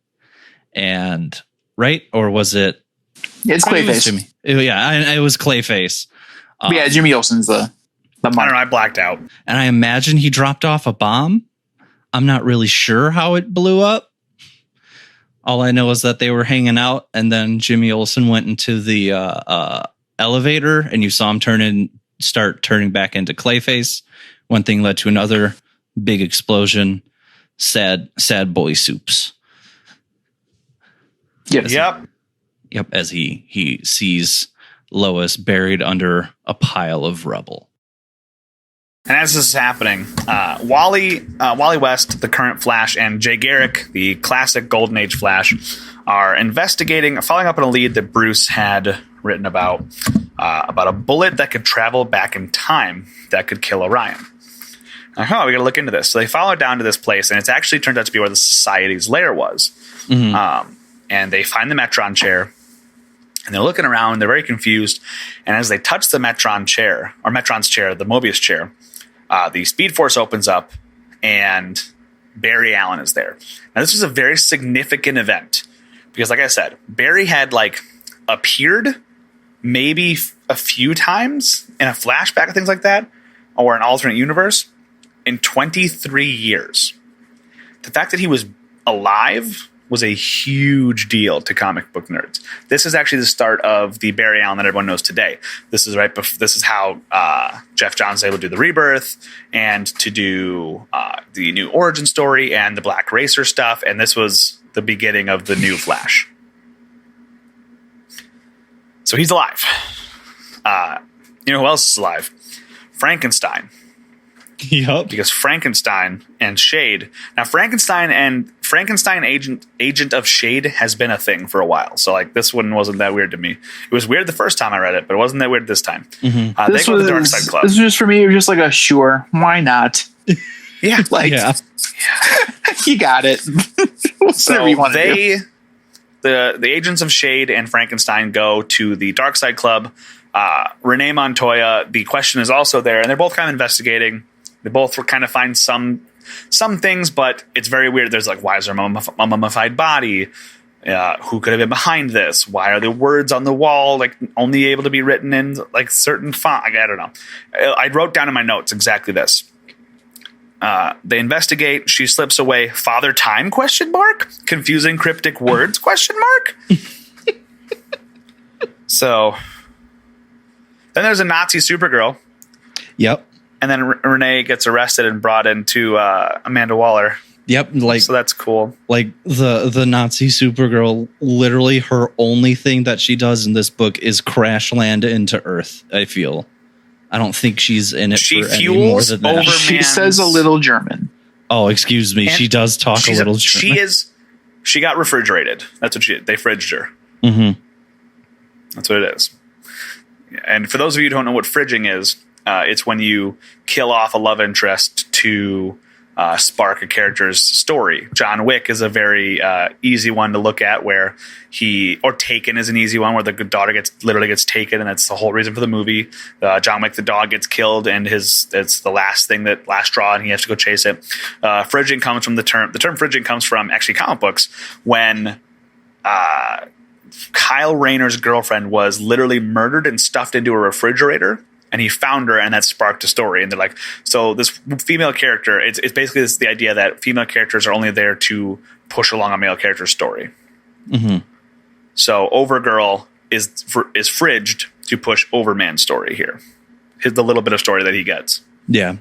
And right? Or was it? It's Clayface. It was Clayface. Jimmy Olsen's the I don't know, I blacked out. And I imagine he dropped off a bomb. I'm not really sure how it blew up. All I know is that they were hanging out, and then Jimmy Olsen went into the elevator, and you saw him start turning back into Clayface. One thing led to another. Big explosion. Sad boy soups. Yep. As he sees Lois buried under a pile of rubble. And as this is happening, Wally West, the current Flash, and Jay Garrick, the classic Golden Age Flash, are following up on a lead that Bruce had written about a bullet that could travel back in time that could kill Orion. We got to look into this. So they follow down to this place, and it's actually turned out to be where the Society's lair was. Mm-hmm. And they find the Metron chair, and they're looking around. They're very confused. And as they touch the Metron's chair, the Mobius chair, the Speed Force opens up, and Barry Allen is there. Now, this was a very significant event because, like I said, Barry had appeared maybe a few times in a flashback and things like that, or an alternate universe, in 23 years. The fact that he was alive was a huge deal to comic book nerds. This is actually the start of the Barry Allen that everyone knows today. This is this is how Jeff Johns able to do the Rebirth and to do the new origin story and the Black Racer stuff. And this was the beginning of the new Flash. So he's alive. You know who else is alive? Frankenstein. Yep. Because Frankenstein and Shade. Now, Frankenstein Agent of Shade has been a thing for a while. So, this one wasn't that weird to me. It was weird the first time I read it, but it wasn't that weird this time. Mm-hmm. They go to the Darkseid Club. This was just for me. It was just like a sure, why not? Yeah. You got it. So you want to do. The Agents of Shade and Frankenstein go to the Darkseid Club. Renee Montoya, the question is also there, and they're both kind of investigating. They both kind of find some things, but it's very weird. There's why is there a mummified body? Who could have been behind this? Why are the words on the wall only able to be written in certain font? I don't know. I wrote down in my notes exactly this. They investigate. She slips away. Father Time? ? Confusing cryptic words? ? So then there's a Nazi Supergirl. Yep. And then Renee gets arrested and brought into Amanda Waller. Yep. So that's cool. The Nazi Supergirl, literally her only thing that she does in this book is crash land into Earth, I feel. I don't think she's in it for any more than that. She says a little German. Oh, excuse me. She does talk a little German. She got refrigerated. That's what they fridged her. Mm-hmm. That's what it is. And for those of you who don't know what fridging is, it's when you kill off a love interest to spark a character's story. John Wick is a very easy one to look at, where or Taken is an easy one, where the daughter literally gets taken, and that's the whole reason for the movie. John Wick, the dog, gets killed, and it's the last straw, and he has to go chase it. Phrygian comes from the term Phrygian comes from actually comic books, when Kyle Rayner's girlfriend was literally murdered and stuffed into a refrigerator. And he found her, and that sparked a story. And they're like, so this female character, it's basically the idea that female characters are only there to push along a male character's story. Mm-hmm. So Overgirl is fridged to push Overman's story here. The little bit of story that he gets. Yeah.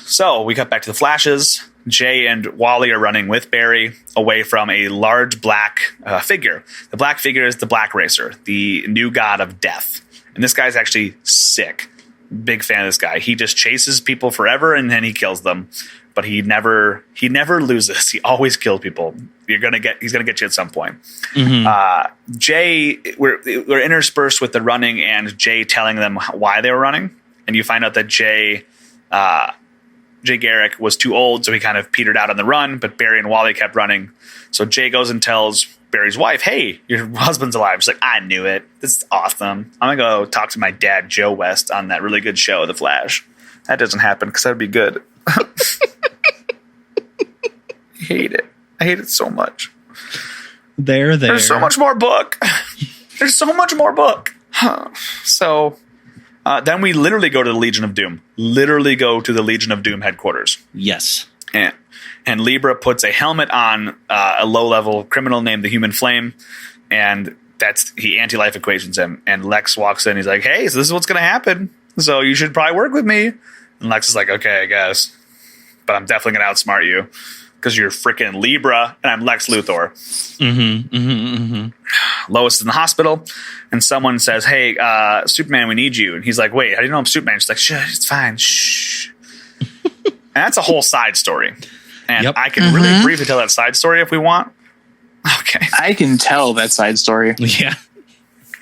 So we cut back to the flashes. Jay and Wally are running with Barry away from a large black figure. The black figure is the Black Racer, the new god of death. And this guy's actually sick. Big fan of this guy. He just chases people forever, and then he kills them. But he never loses. He always kills people. He's gonna get you at some point. Mm-hmm. Jay, we're interspersed with the running and Jay telling them why they were running, and you find out that Jay Garrick was too old, so he kind of petered out on the run. But Barry and Wally kept running. So Jay goes and tells Barry's wife, "Hey, your husband's alive." She's like, "I knew it. This is awesome. I'm gonna go talk to my dad, Joe West, on that really good show, The Flash." That doesn't happen because that'd be good. I hate it. I hate it so much. There's so much more book. There's so much more book. So then we literally go to the Legion of Doom. Literally go to the Legion of Doom headquarters. Yes. And Libra puts a helmet on a low-level criminal named the Human Flame, and he anti-life equations him. And Lex walks in. He's like, "Hey, so this is what's going to happen. So you should probably work with me." And Lex is like, "Okay, I guess. But I'm definitely going to outsmart you because you're freaking Libra, and I'm Lex Luthor." Mm-hmm, mm-hmm, mm-hmm. Lois is in the hospital, and someone says, "Hey, Superman, we need you." And he's like, "Wait, how do you know I'm Superman?" She's like, "Shh, it's fine. Shh." And that's a whole side story. And I can really briefly tell that side story if we want. Okay. I can tell that side story. Yeah.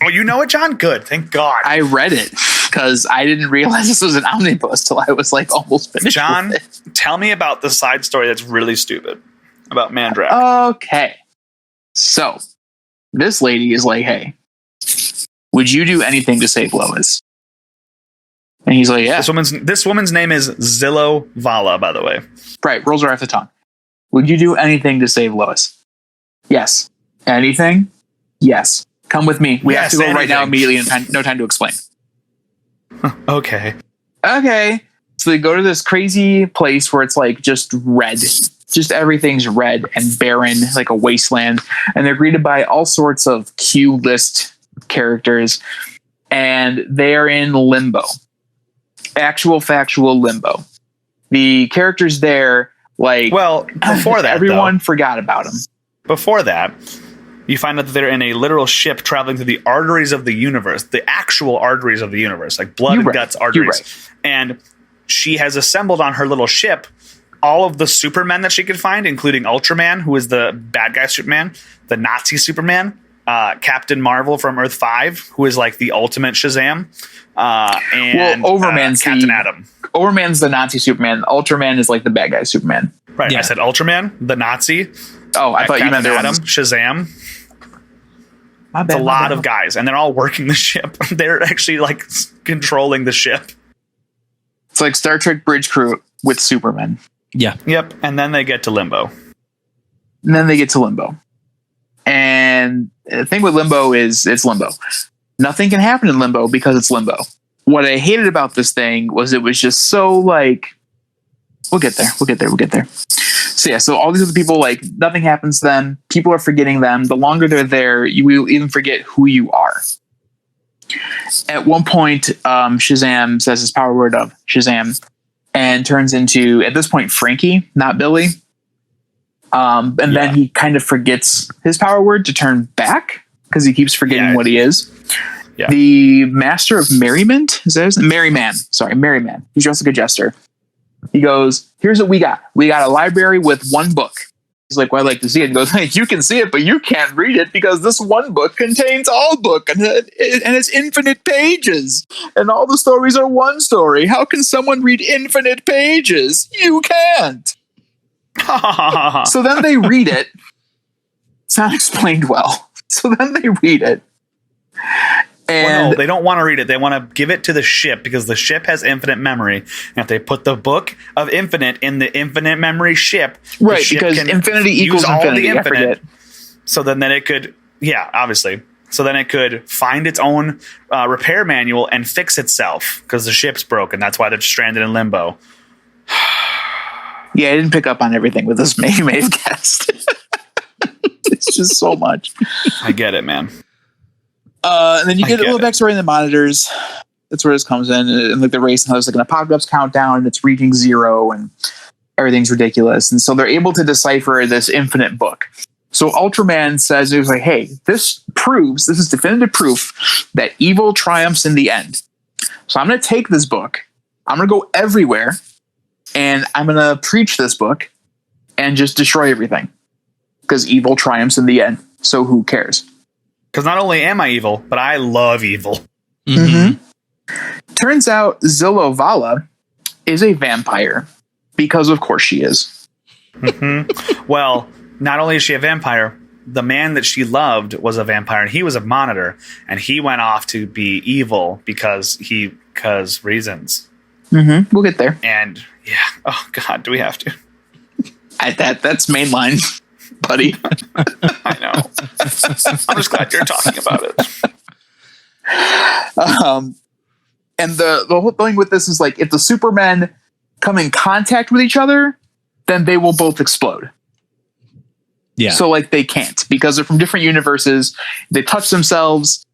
Oh, you know it, John? Good. Thank God. I read it because I didn't realize this was an omnibus till I was like almost finished. John, with it. Tell me about the side story that's really stupid about Mandrake. Okay. So this lady is like, "Hey, would you do anything to save Lois?" And he's like, "Yeah." This woman's name is Zillow Vala, by the way. Right, rolls right off the tongue. "Would you do anything to save Lois?" "Yes." "Anything?" "Yes." "Come with me. We have to go right now immediately and no time to explain." Okay. So they go to this crazy place where it's like just red. Just everything's red and barren, like a wasteland. And they're greeted by all sorts of Q-list characters. And they are in limbo. Actual factual limbo. The characters there, like, well, before that, everyone forgot about them. Before that, you find out that they're in a literal ship traveling through the arteries of the universe, the actual arteries of the universe, like blood and guts arteries. And she has assembled on her little ship all of the Supermen that she could find, including Ultraman, who is the bad guy Superman, the Nazi Superman, Captain Marvel from Earth 5, who is like the ultimate Shazam, and Overman's Captain Atom. Overman's the Nazi Superman. Ultraman is like the bad guy Superman. Right. Yeah. I said Ultraman, the Nazi. Oh, I thought Captain you meant Atom, Shazam. It's a lot of guys, and they're all working the ship. They're actually like controlling the ship. It's like Star Trek Bridge Crew with Superman. Yeah. Yep. And then they get to Limbo. And the thing with Limbo is it's Limbo. Nothing can happen in Limbo because it's Limbo. What I hated about this thing was it was just so like, we'll get there. So yeah, so all these other people, like, nothing happens to them. People are forgetting them. The longer they're there, you will even forget who you are. At one point, Shazam says his power word of Shazam and turns into, at this point, Frankie, not Billy. Then he kind of forgets his power word to turn back because he keeps forgetting what he is. Yeah. The Master of Merriment, is that his name? Merryman. He's just like a jester. He goes, "Here's what we got. We got a library with one book. He's like, well, I'd like to see it. He goes, hey, you can see it, but you can't read it because this one book contains all book and it's infinite pages. And all the stories are one story. How can someone read infinite pages? You can't. So then they read it. It's not explained well. So then they read it. And well, no, they don't want to read it. They want to give it to the ship because the ship has infinite memory. And if they put the book of infinite in the infinite memory ship, right, ship because infinity equals infinity. I forget. So then it could, yeah, obviously. So then it could find its own repair manual and fix itself because the ship's broken. That's why they're stranded in limbo. Yeah, I didn't pick up on everything with this. Maybe may have guessed. It's just so much. I get it, man. And then you get a little backstory in the monitors. That's where this comes in. And like the race, and there's like an apocalypse countdown, and it's reaching 0, and everything's ridiculous. And so they're able to decipher this infinite book. So Ultraman says, it was like, hey, this is definitive proof that evil triumphs in the end. So I'm going to take this book. I'm going to go everywhere, and I'm going to preach this book and just destroy everything. Because evil triumphs in the end. So who cares? Because not only am I evil, but I love evil. Mm-hmm. Turns out Zilovala is a vampire. Because of course she is. Mm-hmm. Well, not only is she a vampire, the man that she loved was a vampire, and he was a monitor, and he went off to be evil because reasons. Mm-hmm. We'll get there. And yeah, oh God, do we have to? That's mainline. Buddy. I know. I'm just glad you're talking about it. And the whole thing with this is like, if the Supermen come in contact with each other, then they will both explode. Yeah. So like they can't because they're from different universes. They touch themselves.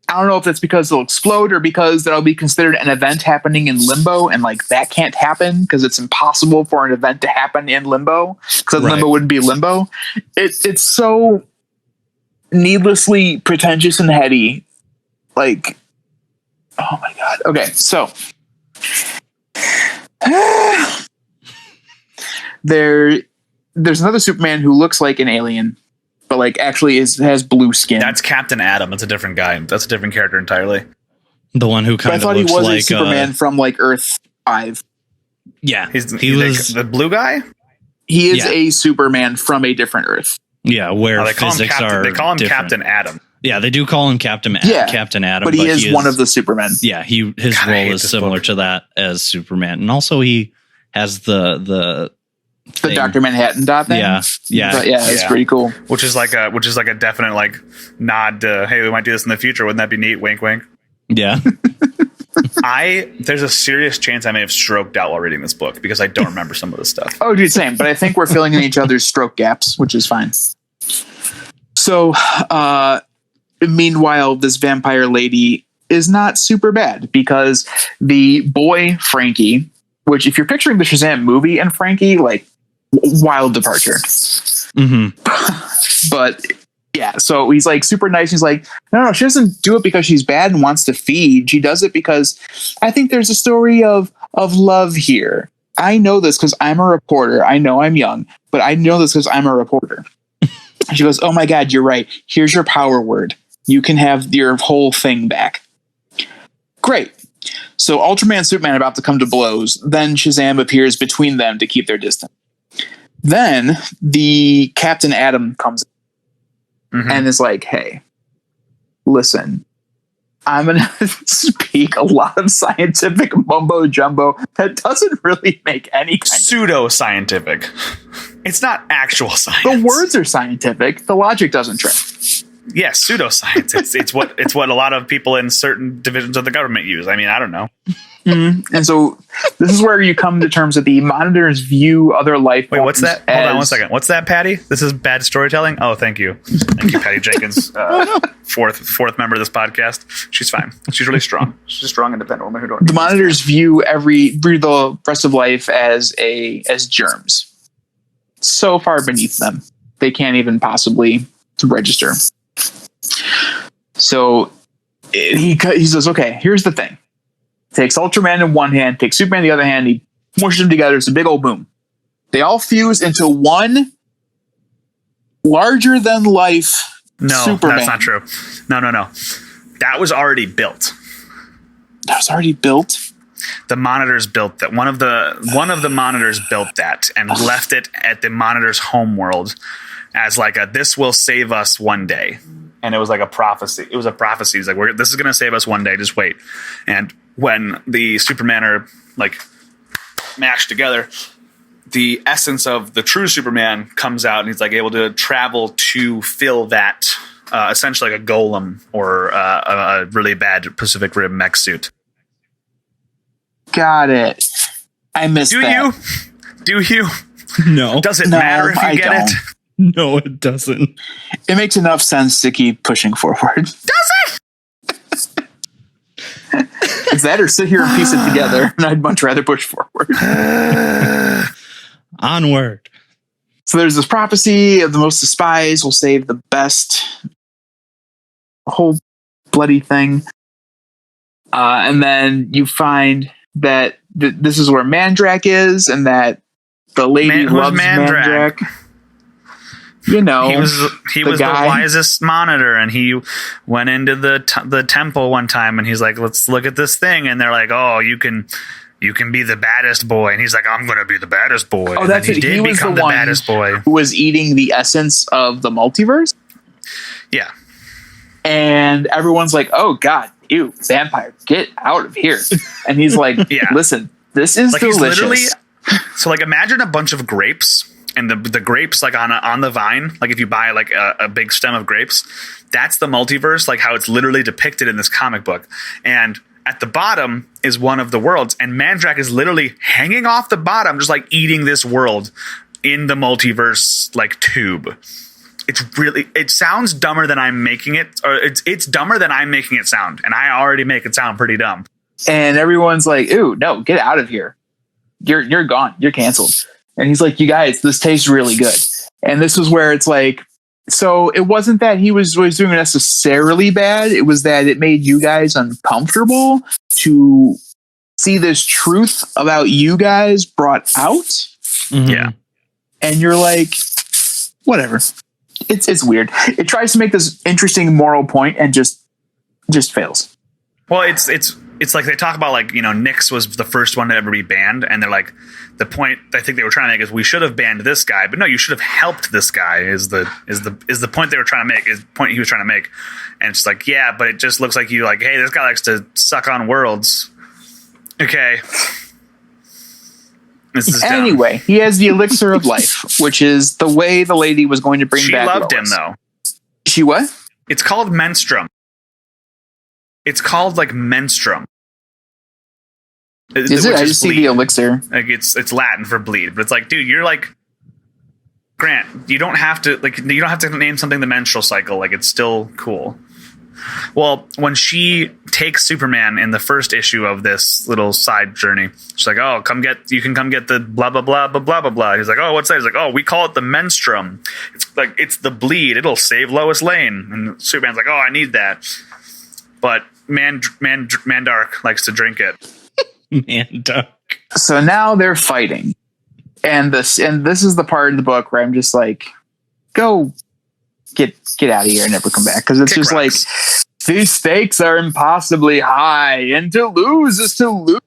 I don't know if that's because they'll explode or because that'll be considered an event happening in limbo, and like that can't happen because it's impossible for an event to happen in limbo because limbo wouldn't be limbo. It's so needlessly pretentious and heady. Like, oh my God. Okay, so there's another Superman who looks like an alien, but like actually has blue skin. That's Captain Atom. That's a different guy. That's a different character entirely. The one who kind of looks like... I thought he was like, a Superman from like Earth 5. Yeah. He was the blue guy? He is a Superman from a different Earth. Yeah, where physics are They call him different. Captain Atom. Yeah, they do call him Captain Atom. But he is one of the Supermen. Yeah, his role is similar to that as Superman. And also he has the Dr. Manhattan dot thing. Yeah. It's pretty cool. Which is like a definite like nod to, hey, we might do this in the future. Wouldn't that be neat? Wink, wink. Yeah. There's a serious chance I may have stroked out while reading this book because I don't remember some of this stuff. Oh, dude, same. But I think we're filling in each other's stroke gaps, which is fine. So, meanwhile, this vampire lady is not super bad because the boy Frankie, which if you're picturing the Shazam movie and Frankie, like, wild departure. Mm-hmm. But yeah, so he's like super nice. He's like, no, she doesn't do it because she's bad and wants to feed. She does it because I think there's a story of love here. I know this because I'm a reporter. I know I'm young, but I know this because I'm a reporter. And she goes, oh my God, you're right. Here's your power word. You can have your whole thing back. Great. So Ultraman and Superman are about to come to blows. Then Shazam appears between them to keep their distance. Then the Captain Atom comes in and is like, hey, listen, I'm going to speak a lot of scientific mumbo jumbo that doesn't really make any kind pseudo-scientific. It's not actual science. The words are scientific. The logic doesn't track. Yes, pseudoscience. It's what a lot of people in certain divisions of the government use. I mean, I don't know. Mm-hmm. And so this is where you come to terms that the monitors view other life. Wait, what's that? Hold on 1 second. What's that, Patty? This is bad storytelling? Oh, thank you. Thank you, Patty Jenkins. Fourth member of this podcast. She's fine. She's really strong. She's a strong, independent woman who don't. The monitors view the rest of life as germs. So far beneath them, they can't even possibly register. So he says, okay, here's the thing. Takes Ultraman in one hand, takes Superman in the other hand, he mushes them together. It's a big old boom. They all fuse into one larger than life No, Superman. that's not true. No. That was already built. That was already built. The monitors built that. One of the monitors built that and left it at the monitor's homeworld as like this will save us one day. And it was like a prophecy. It was a prophecy. It's like this is going to save us one day. Just wait. And when the Superman are like mashed together, the essence of the true Superman comes out, and he's like able to travel to fill that essentially like a golem or a really bad Pacific Rim mech suit. Got it. I missed that. Do you? No. Does it matter if you get don't. it? No, it doesn't. It makes enough sense to keep pushing forward. Does it? Is that or sit here and piece it together? And I'd much rather push forward. Onward. So there's this prophecy of the most despised will save the best. A whole bloody thing. And then you find that this is where Mandrak is, and that the lady loves Mandrak. You know, he was the wisest monitor, and he went into the temple one time, and he's like, "Let's look at this thing," and they're like, "Oh, you can be the baddest boy," and he's like, "I'm going to be the baddest boy." Oh, that's it. He was become the one baddest boy who was eating the essence of the multiverse. Yeah, and everyone's like, "Oh God, ew, vampire, get out of here!" And he's like, Yeah. "Listen, this is like delicious." he's literally. So like, imagine a bunch of grapes. And the grapes like on the vine, like if you buy like a big stem of grapes, that's the multiverse, like how it's literally depicted in this comic book. And at the bottom is one of the worlds, and Mandrak is literally hanging off the bottom, just like eating this world in the multiverse like tube. It sounds dumber than I'm making it, or it's dumber than I'm making it sound, and I already make it sound pretty dumb. And everyone's like, "Ooh, no, get out of here! You're gone. You're canceled." And he's like, "You guys, this tastes really good." And this is where it's like, so it wasn't that he was doing necessarily bad. It was that it made you guys uncomfortable to see this truth about you guys brought out. Mm-hmm. Yeah. And you're like, whatever. It's weird. It tries to make this interesting moral point and just fails. Well, it's like they talk about like, you know, Nyx was the first one to ever be banned, and they're like, the point I think they were trying to make is we should have banned this guy, but no, you should have helped this guy is the point they were trying to make, is the point he was trying to make. And it's like, yeah, but it just looks like you like, hey, this guy likes to suck on worlds. Okay. This is anyway, dumb. he has the elixir of life, which is the way the lady was going to bring She back loved Lois. him though. She what? It's called menstruum. It's called like menstruum. Is it? I just see the elixir. Like it's Latin for bleed, but it's like, dude, you're like, Grant, you don't have to name something the menstrual cycle. Like, it's still cool. Well, when she takes Superman in the first issue of this little side journey, she's like, "Oh, you can come get the blah blah blah blah blah blah blah." He's like, "Oh, what's that?" He's like, "Oh, we call it the menstruum. It's the bleed. It'll save Lois Lane." And Superman's like, "Oh, I need that." But Mandark likes to drink it. Mandark. So now they're fighting, and this is the part of the book where I'm just like, go get out of here and never come back, because it's just rocks. like, these stakes are impossibly high, and to lose is to lose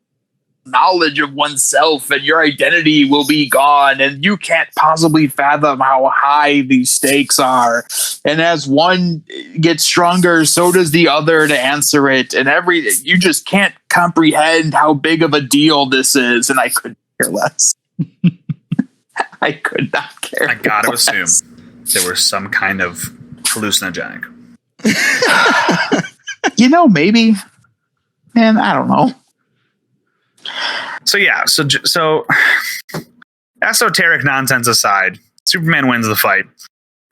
knowledge of oneself, and your identity will be gone, and you can't possibly fathom how high these stakes are, and as one gets stronger, so does the other to answer it, and you just can't comprehend how big of a deal this is. And I couldn't care less. I could not care I gotta less. assume there was some kind of hallucinogenic. Maybe. Man, I don't know. So yeah, so esoteric nonsense aside, Superman wins the fight,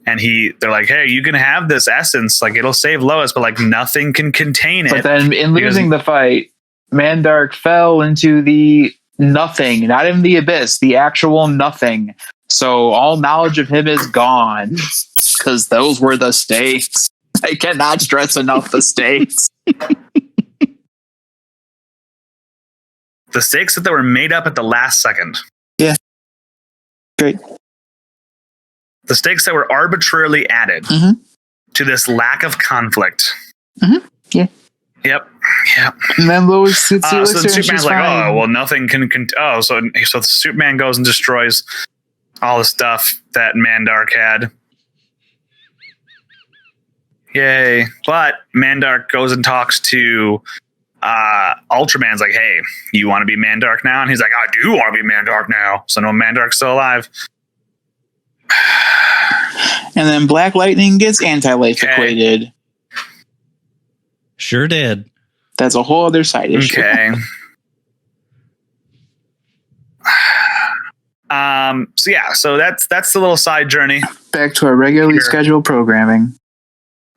and they're like, "Hey, you can have this essence, like it'll save Lois, but like nothing can contain it." But then in losing the fight, Mandark fell into the nothing, not in the abyss, the actual nothing. So all knowledge of him is gone, because those were the stakes. I cannot stress enough the stakes. The stakes that were made up at the last second. Yeah. Great. The stakes that were arbitrarily added to this lack of conflict. Yeah. Yep. And then Lois sits So here, then Superman's like, oh, well, nothing can. So Superman goes and destroys all the stuff that Mandark had. Yay. But Mandark goes and talks to Ultraman's like, hey, you want to be Mandark now? And he's like, I do want to be Mandark now. So no, Mandark's still alive. And then Black Lightning gets anti-life equated. Sure did. That's a whole other side issue. Okay. So that's the little side journey. Back to our regularly scheduled programming.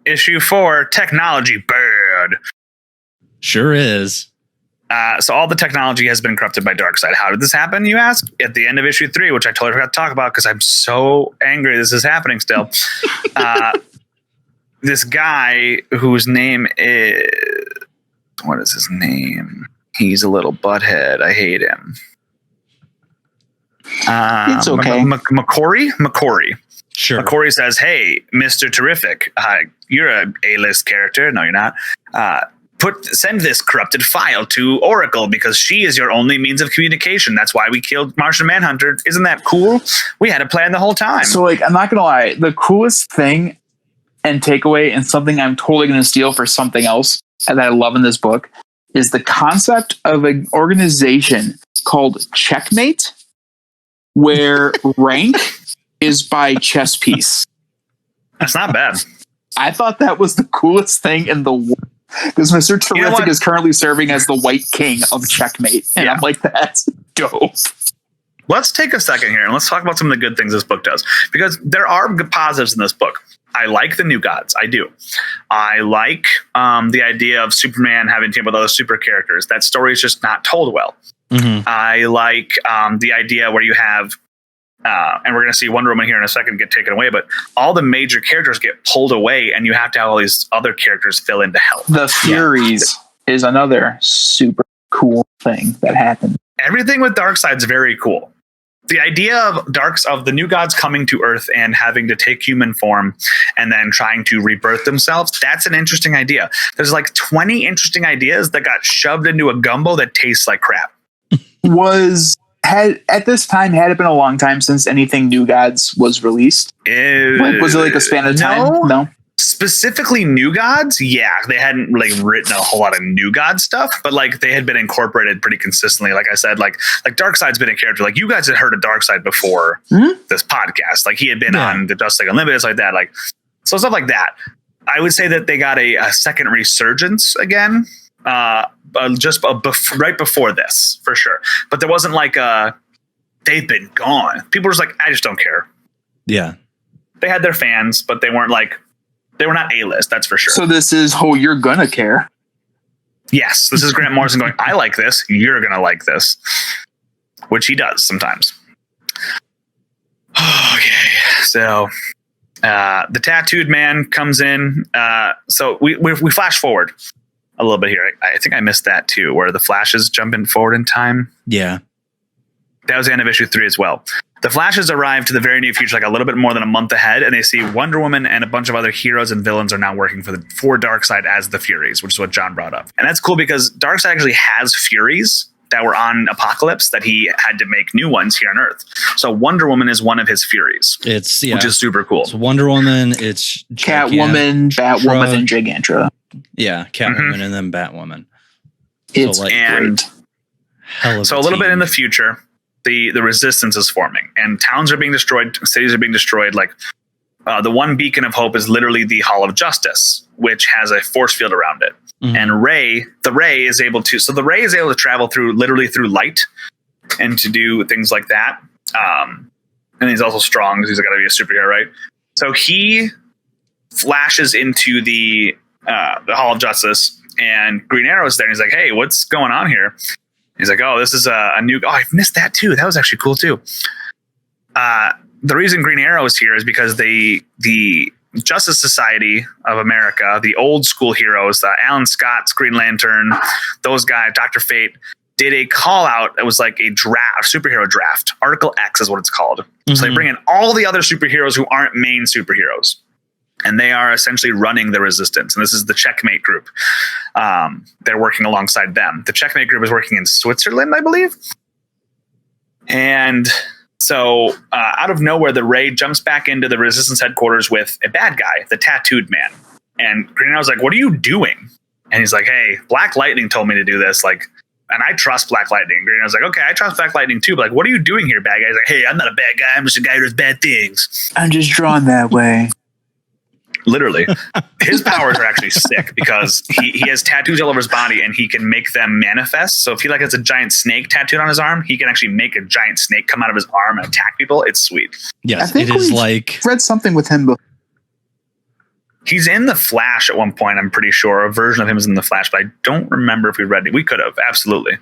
Issue 4, technology bad. Sure is. So all the technology has been corrupted by Darkseid. How did this happen, you ask? At the end of issue 3, which I totally forgot to talk about because I'm so angry this is happening still. This guy whose name is... What is his name? He's a little butthead. I hate him. It's okay. McCory. Sure. McCory says, hey, Mr. Terrific, you're a A-list character. No, you're not. Send this corrupted file to Oracle because she is your only means of communication. That's why we killed Martian Manhunter. Isn't that cool? We had a plan the whole time. So, I'm not going to lie. The coolest thing and takeaway and something I'm totally going to steal for something else that I love in this book is the concept of an organization called Checkmate, where rank is by chess piece. That's not bad. I thought that was the coolest thing in the world. Because Mr. Terrific is currently serving as the White King of Checkmate. And I'm like, that's dope. Let's take a second here and let's talk about some of the good things this book does. Because there are good positives in this book. I like the New Gods. I do. I like the idea of Superman having to team up with other super characters. That story is just not told well. I like the idea where you have, and we're going to see Wonder Woman here in a second get taken away, but all the major characters get pulled away and you have to have all these other characters fill in to help. The Furies is another super cool thing that happened. Everything with Darkseid's very cool. The idea of the New Gods coming to Earth and having to take human form and then trying to rebirth themselves, that's an interesting idea. There's like 20 interesting ideas that got shoved into a gumbo that tastes like crap. At this time, had it been a long time since anything New Gods was released? Was it like a span of time? No. Specifically New Gods, yeah, they hadn't written a whole lot of New God stuff, but they had been incorporated pretty consistently. Like I said, like Darkseid's been a character. Like you guys had heard of Darkseid before this podcast. Like he had been on the Justice League Unlimited, like that. So stuff like that. I would say that they got a second resurgence again, right before this for sure. But there wasn't they've been gone. People were just I just don't care. Yeah, they had their fans, but they weren't they were not A-list, that's for sure. So this is, you're gonna care. Yes, this is Grant Morrison going, I like this, you're gonna like this. Which he does sometimes. Okay, so the tattooed man comes in. So we flash forward a little bit here. I think I missed that too, where the Flashes jump forward in time. Yeah. That was the end of issue 3 as well. The Flashes arrive to the very near future, a little bit more than a month ahead, and they see Wonder Woman and a bunch of other heroes and villains are now working for Darkseid as the Furies, which is what John brought up. And that's cool because Darkseid actually has Furies that were on Apocalypse that he had to make new ones here on Earth. So Wonder Woman is one of his Furies, which is super cool. It's Wonder Woman, it's Catwoman, Batwoman, and Gigantra. Yeah, Catwoman and then Batwoman. It's so a little bit in the future, the resistance is forming and towns are being destroyed, cities are being destroyed. The one beacon of hope is literally the Hall of Justice, which has a force field around it. And the Ray is able to travel through light and to do things like that. And he's also strong because he's got to be a superhero, right? So he flashes into the Hall of Justice and Green Arrow is there. And he's like, hey, what's going on here? He's like, oh, this is a new... Oh, I missed that too. That was actually cool too. The reason Green Arrow is here is because the Justice Society of America, the old school heroes, Alan Scott's Green Lantern, those guys, Dr. Fate, did a call out. It was like a draft, superhero draft. Article X is what it's called. So they bring in all the other superheroes who aren't main superheroes. And they are essentially running the resistance. And this is the Checkmate group. They're working alongside them. The Checkmate group is working in Switzerland, I believe. And so out of nowhere, the Ray jumps back into the resistance headquarters with a bad guy, the Tattooed Man. And Green Arrow's like, what are you doing? And he's like, hey, Black Lightning told me to do this. Like, and I trust Black Lightning. And Green Arrow's like, okay, I trust Black Lightning too. But like, what are you doing here, bad guy? He's like, hey, I'm not a bad guy. I'm just a guy who does bad things. I'm just drawn that way. Literally. His powers are actually sick because he has tattoos all over his body and he can make them manifest. So if he like has a giant snake tattooed on his arm, he can actually make a giant snake come out of his arm and attack people. It's sweet. Yes, it is like read something with him before. He's in the Flash at one point, I'm pretty sure. A version of him is in the Flash, but I don't remember if we read it. We could have, absolutely.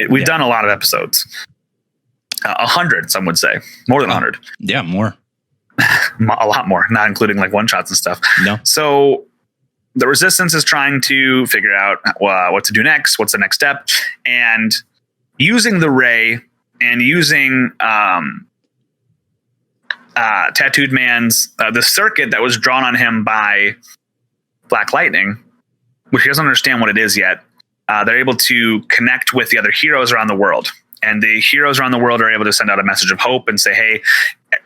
We've done a lot of episodes. 100, some would say. More than 100. Yeah, more. A lot more, not including like one shots and stuff. No. So the Resistance is trying to figure out what to do next. What's the next step? And using the Ray and using Tattooed Man's the circuit that was drawn on him by Black Lightning, which he doesn't understand what it is yet. They're able to connect with the other heroes around the world. And the heroes around the world are able to send out a message of hope and say, hey,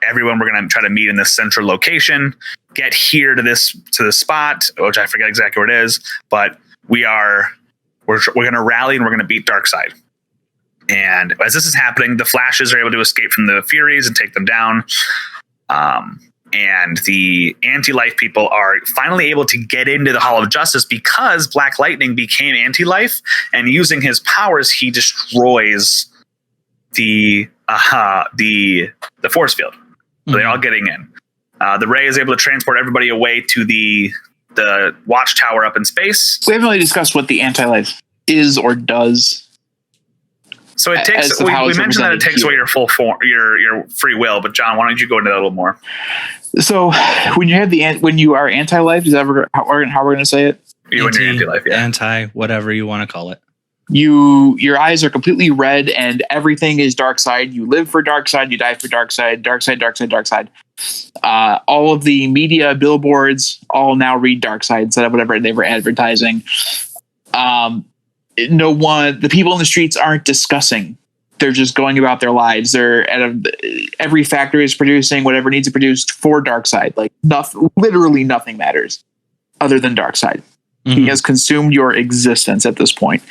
everyone, we're going to try to meet in this central location, get here to this spot, which I forget exactly where it is, but we're going to rally and we're going to beat Darkseid. And as this is happening, the Flashes are able to escape from the Furies and take them down. And the Anti-Life people are finally able to get into the Hall of Justice because Black Lightning became Anti-Life, and using his powers, he destroys the force field. So they're all getting in. The Ray is able to transport everybody away to the watchtower up in space. We haven't really discussed what the Anti-Life is or does. So it takes. We mentioned that it takes away your full form, your free will. But John, why don't you go into that a little more? So when you are Anti-Life, is that how we're going to say it? When you're Anti-Life, yeah. Anti, whatever you want to call it. Your eyes are completely red and everything is Darkseid. You live for Darkseid, you die for Darkseid, Darkseid. All of the media billboards all now read Darkseid instead of whatever they were advertising. The people in the streets aren't discussing. They're just going about their lives. They're every factory is producing whatever needs to be produced for Darkseid. Like literally nothing matters other than Darkseid. Mm-hmm. He has consumed your existence at this point.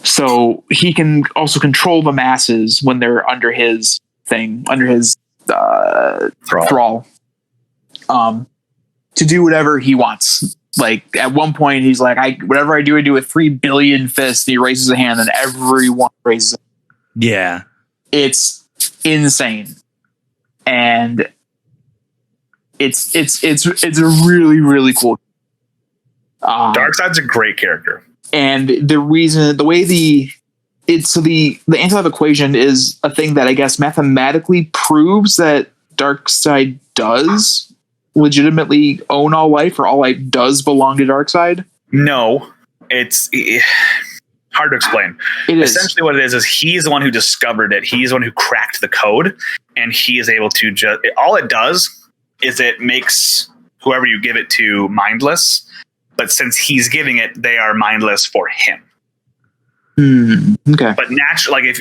So he can also control the masses when they're under his thrall, to do whatever he wants. Like at one point, he's like, whatever I do with 3 billion fists. And he raises a hand, and everyone raises a hand. Yeah, it's insane, and it's a really, really cool. Darkseid's a great character. And the Anti-Life equation is a thing that I guess mathematically proves that Darkseid does legitimately own all life, or all life does belong to Darkseid. No, it's hard to explain. Essentially what it is he's the one who discovered it. He's the one who cracked the code, and he is able to all it does is it makes whoever you give it to mindless. But since he's giving it, they are mindless for him. Okay. But naturally, like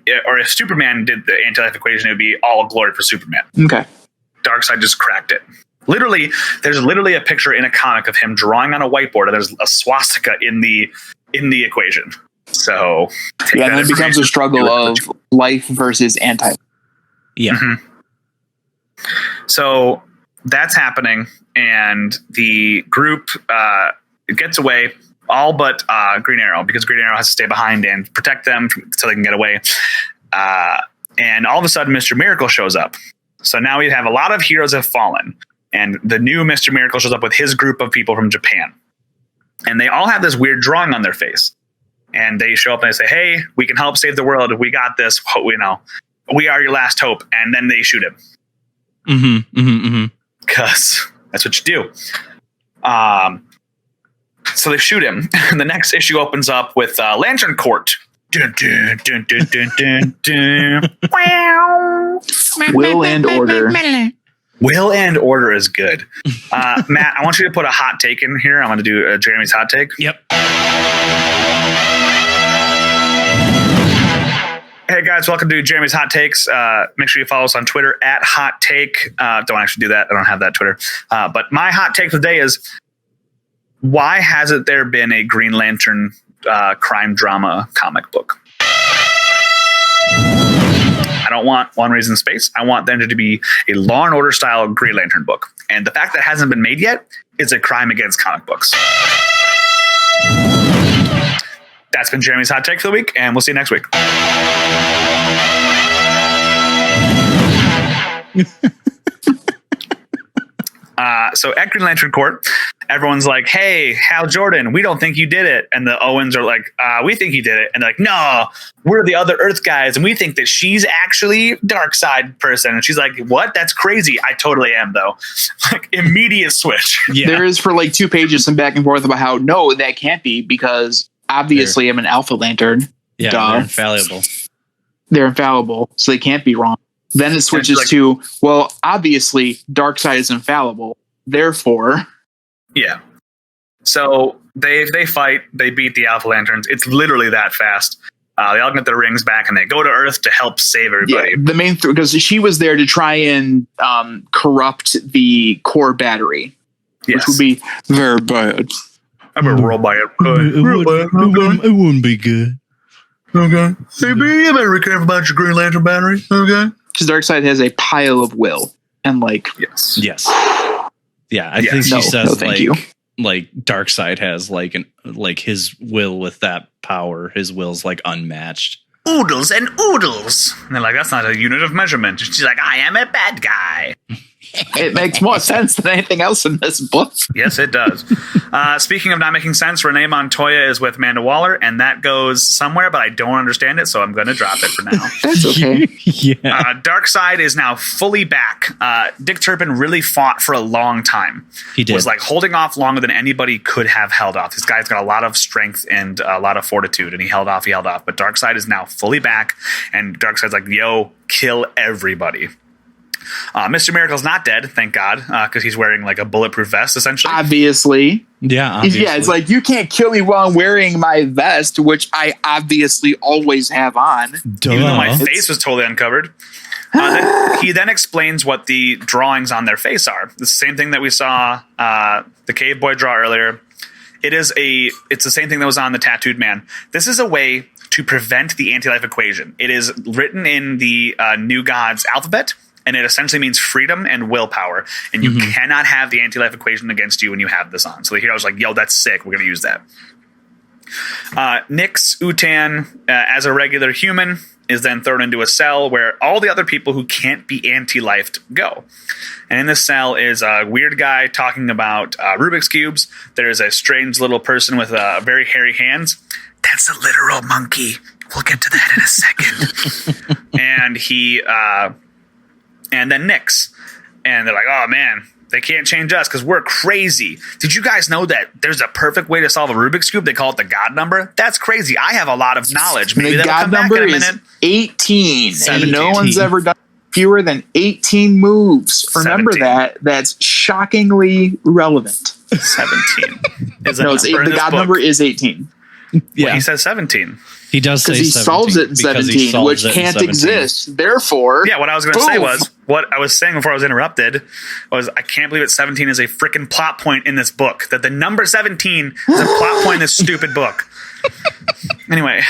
if Superman did the Anti-Life equation, it would be all glory for Superman. Okay. Darkseid just cracked it. Literally, there's a picture in a comic of him drawing on a whiteboard, and there's a swastika in the equation. So and then it becomes a struggle of life versus anti. Yeah. Mm-hmm. So that's happening, and the group gets away, all but Green Arrow, because Green Arrow has to stay behind and protect them so they can get away. And all of a sudden, Mr. Miracle shows up. So now we have a lot of heroes have fallen, and the new Mr. Miracle shows up with his group of people from Japan. And they all have this weird drawing on their face. And they show up and they say, hey, we can help save the world. We got this. We are your last hope. And then they shoot him. Because that's what you do. So they shoot him. And the next issue opens up with Lantern Court. Dun, dun, dun, dun, dun, dun, dun. Will and Order. Will and Order is good. Matt, I want you to put a hot take in here. I'm going to do Jeremy's hot take. Yep. Hey guys, welcome to Jeremy's Hot Takes. Make sure you follow us on Twitter at Hot Take. Don't actually do that. I don't have that Twitter. But my hot take of the day is, why hasn't there been a Green Lantern crime drama comic book? I don't want One Reason Space. I want there to be a Law and Order style Green Lantern book. And the fact that it hasn't been made yet is a crime against comic books. That's been Jeremy's Hot Take for the week, and we'll see you next week. So at Green Lantern Court, everyone's like, hey, Hal Jordan, we don't think you did it. And the Owens are like, we think you did it. And they're like, no, we're the other Earth guys, and we think that she's actually dark side person. And she's like, what? That's crazy. I totally am, though. Like, immediate switch. Yeah. There is for like 2 pages some back and forth about how, no, that can't be, because obviously I'm an Alpha Lantern. Yeah, Duh. they're infallible. They're infallible, so they can't be wrong. Then it switches to, well, obviously Darkseid is infallible. Therefore, Yeah. So they fight. They beat the Alpha Lanterns. It's literally that fast. They all get their rings back, and they go to Earth to help save everybody. yeah, the main because she was there to try and corrupt the core battery, Yes. which would be very bad. I'm a robot. It wouldn't be good. Okay. Hey, B, you better be careful about your Green Lantern battery. Okay. Because Darkseid has a pile of will, and like, Yes. Yes. Yeah, I Yes. think she No, says no, thank you. like Darkseid has like his will with that power. His will's like unmatched. Oodles and oodles. And they're like, that's not a unit of measurement. And she's like, I am a bad guy. it makes more sense than anything else in this book. Yes, it does. Speaking of not making sense, Renee Montoya is with Amanda Waller, and that goes somewhere, but I don't understand it, so I'm going to drop it for now. That's okay. Yeah. Darkseid is now fully back. Dick Turpin really fought for a long time. He did. Was like holding off longer than anybody could have held off. This guy's got a lot of strength and a lot of fortitude, and he held off. But Darkseid is now fully back, and Darkseid's like, yo, kill everybody. Mr. Miracle's not dead, thank God, because he's wearing like a bulletproof vest, essentially. Obviously. Yeah, obviously. Yeah, it's like, you can't kill me while I'm wearing my vest, which I obviously always have on. Even though my face was totally uncovered. He then explains what the drawings on their face are. The same thing that we saw the cave boy draw earlier. It's the same thing that was on the tattooed man. This is a way to prevent the anti-life equation. It is written in the New Gods alphabet, and it essentially means freedom and willpower. And you cannot have the anti-life equation against you when you have this on. So the hero's like, yo, that's sick. We're going to use that. Nyx Utan, as a regular human, is then thrown into a cell where all the other people who can't be anti-lifed go. And in this cell is a weird guy talking about Rubik's Cubes. There's a strange little person with very hairy hands. That's a literal monkey. We'll get to that in a second. And then Nyx. And they're like, oh, man, they can't change us because we're crazy. Did you guys know that there's a perfect way to solve a Rubik's Cube? They call it the God number. That's crazy. I have a lot of knowledge. Maybe The that'll God come back number in a is minute. 18. 17. And no one's ever done fewer than 18 moves. Remember 17. that. That's shockingly relevant. 17. Is a No, number in the this God book. number is 18. Yeah, Well, he says 17. he does say Because he 17, solves it in because he 17, solves which it in can't 17. exist. Therefore, Yeah, what I was going to say boom. was, what I was saying before I was interrupted was, I can't believe that 17 is a freaking plot point in this book. That the number 17 is a plot point in this stupid book. Anyway,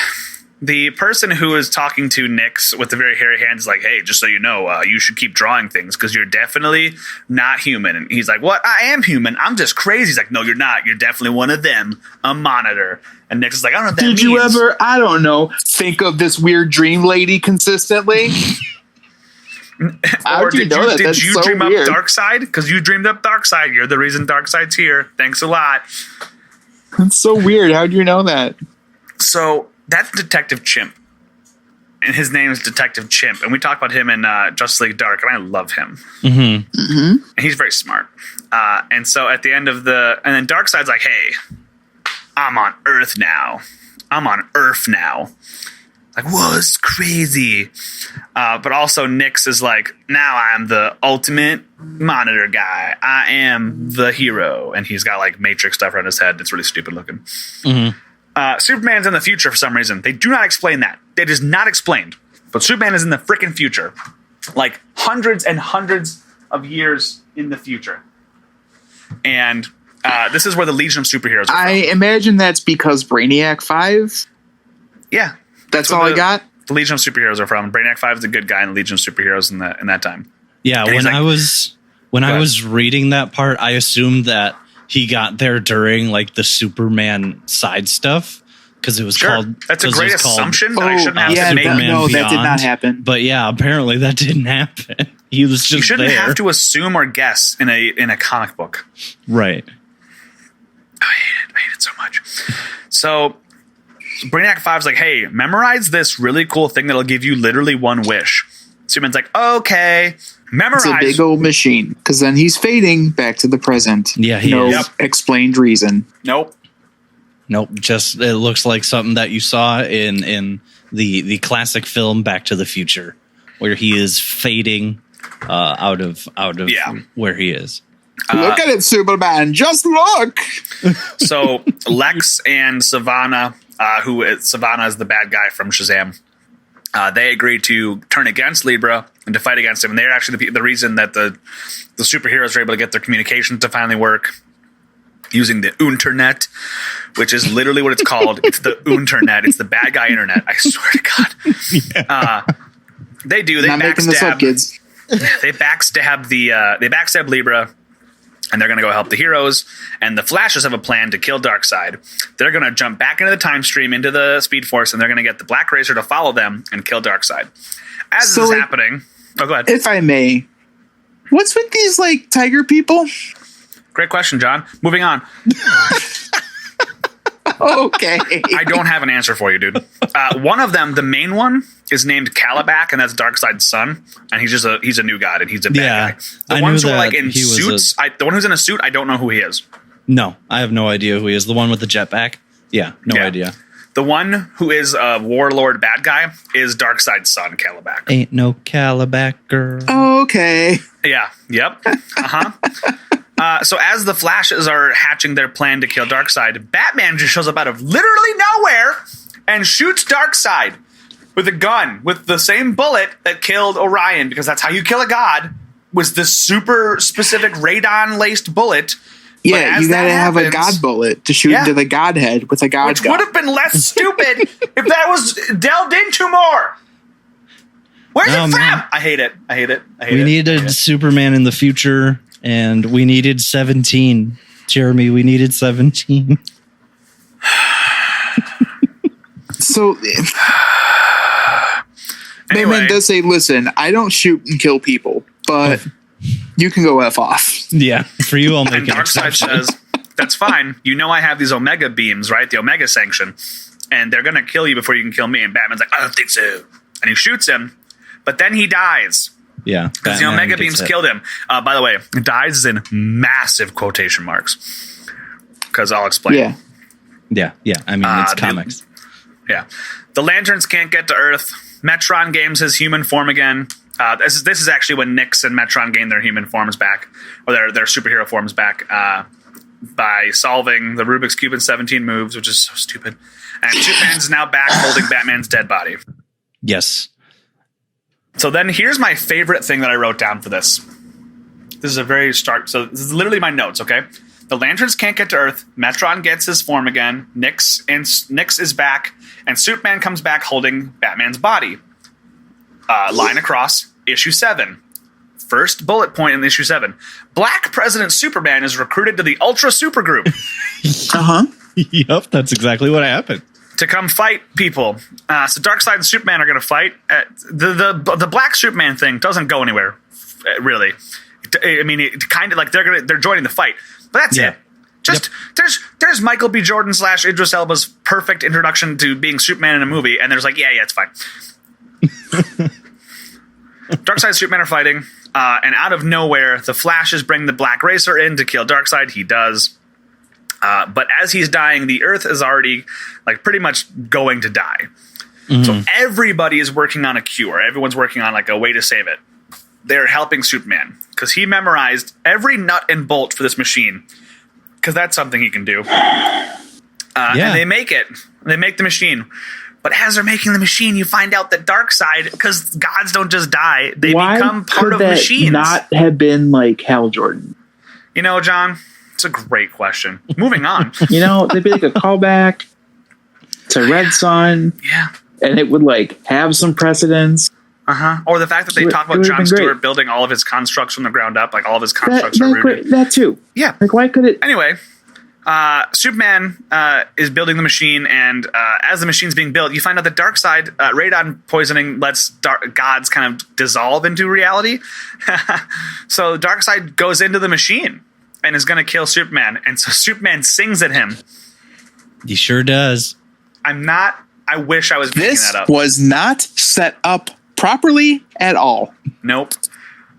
the person who is talking to Nyx with the very hairy hands is like, hey, just so you know, you should keep drawing things because you're definitely not human. And he's like, what? I am human. I'm just crazy. He's like, no, you're not. You're definitely one of them, a monitor. And Nyx is like, I don't know what that means. did you ever, I don't know, think of this weird dream lady consistently? Or How'd you know that? did That's you so dream weird. up Darkseid? Because you dreamed up Darkseid. You're the reason Darkseid's here. Thanks a lot. That's so weird. How'd you know that? So that's Detective Chimp. And his name is Detective Chimp. And we talk about him in Justice League Dark, and I love him. Mm-hmm. And he's very smart. And so at the end of and then Darkseid's like, hey, I'm on Earth now. I'm on Earth now. Like, whoa, this is crazy. But also Nyx is like, now I'm the ultimate monitor guy. I am the hero. And he's got like matrix stuff around his head. It's really stupid looking. Mm-hmm. Superman's in the future for some reason. They do not explain that. It is not explained. But Superman is in the freaking future. Like hundreds and hundreds of years in the future. And this is where the Legion of Superheroes are I imagine that's because Brainiac 5. Yeah. That's all I got. The Legion of Superheroes are from. Brainiac 5 is the good guy in the Legion of Superheroes in that time. Yeah, And when like, I was reading that part, I assumed that he got there during like the Superman side stuff because it was called. That's a great assumption, but I shouldn't have yeah, to make. no, that did not Beyond. happen. But yeah, apparently that didn't happen. He was just You shouldn't there. have to assume or guess in a comic book. Right. I hate it so much. So Brainiac 5's like, hey, memorize this really cool thing that'll give you literally one wish. Superman's like, okay, memorize. It's a big old machine because then he's fading back to the present. Yeah, he no is. Yep. explained reason. Nope. Nope. Just it looks like something that you saw in the classic film Back to the Future, where he is fading out of Yeah. where he is. Look at it, Superman. Just look. So Lex and Savannah, Savannah is the bad guy from Shazam. They agree to turn against Libra and to fight against him. And they're actually the reason that the superheroes are able to get their communications to finally work using the Unternet, which is literally what it's called. It's the Unternet. It's the bad guy internet. I swear to God. They do. They Not making this up, backstab. kids. They backstab they backstab Libra. And they're going to go help the heroes. And the Flashes have a plan to kill Darkseid. They're going to jump back into the time stream, into the Speed Force, and they're going to get the Black Racer to follow them and kill Darkseid. As So, this is like, happening... Oh, go ahead. If I may, what's with these like tiger people? Great question, John. Moving on. Okay. I don't have an answer for you, dude. One of them, the main one, is named Calabac, and that's Darkseid's son. And he's a new god, and he's a bad Yeah, guy. The I ones knew who are like that in he was suits, the one who's in a suit, I don't know who he is. No, I have no idea who he is. The one with the jetpack? Yeah, no Yeah. idea. The one who is a warlord bad guy is Darkseid's son, Calabac. Ain't no Calabac girl. Okay. Yeah. Yep. So as the Flashes are hatching their plan to kill Darkseid, Batman just shows up out of literally nowhere and shoots Darkseid with a gun with the same bullet that killed Orion, because that's how you kill a god, was this super specific radon-laced bullet. But Yeah, as you gotta that have a happens- god bullet to shoot Yeah. into the godhead with a god which gun. would have been less stupid if that was delved into more. Where's Oh, it from? man. I hate it. We needed Superman in the future, and we needed 17. Jeremy, we needed 17. So Anyway. Batman does say, listen, I don't shoot and kill people, but you can go F off. Yeah, for you, I'll make And an Darkseid exception. says, that's fine. You know I have these Omega beams, right? The Omega sanction. And they're going to kill you before you can kill me. And Batman's like, I don't think so. And he shoots him. But then he dies. Yeah, Because the Batman Omega gets beams hit. killed him. By the way, dies is in massive quotation marks. Because I'll explain. Yeah. Yeah. I mean, it's the- comics. Yeah. The Lanterns can't get to Earth. Metron gains his human form again. This is actually when Nyx and Metron gain their human forms back, or their superhero forms back, by solving the Rubik's Cube in 17 moves, which is so stupid. And Superman's now back holding Batman's dead body. Yes. So then here's my favorite thing that I wrote down for this. This is a very stark... So this is literally my notes, okay? The Lanterns can't get to Earth. Metron gets his form again. Nyx is back. And Superman comes back holding Batman's body. Line across, issue 7. First bullet point in issue 7. Black President Superman is recruited to the Ultra Supergroup Uh-huh. Yep, that's exactly what happened. to come fight people. So Darkseid and Superman are going to fight. The Black Superman thing doesn't go anywhere, really. I mean, it kind of like they're joining the fight, but that's Yeah. it. Just there's Michael B. Jordan / Idris Elba's perfect introduction to being Superman in a movie, and there's like, yeah, it's fine. Darkseid and Superman are fighting, and out of nowhere, the Flashes bring the Black Racer in to kill Darkseid. He does. But as he's dying, the Earth is already like pretty much going to die. So everybody is working on a cure. Everyone's working on like a way to save it. They're helping Superman because he memorized every nut and bolt for this machine because that's something he can do. And they make it. They make the machine. But as they're making the machine, you find out that Darkseid, because gods don't just die, they become part of machines. Not have been like Hal Jordan. You know, John, it's a great question. Moving on. You know, they'd be like a callback to Red Son. Yeah. And it would like have some precedence. Or the fact that they talk about Jon Stewart building all of his constructs from the ground up, like all of his constructs are rooted. That too. Yeah. Like, why could it? Anyway, Superman is building the machine, and as the machine's being built, you find out that Darkseid, radon poisoning lets gods kind of dissolve into reality. So Darkseid goes into the machine and is going to kill Superman, and so Superman sings at him. He sure does. I wish I was making that up. This was not set up properly at all. Nope.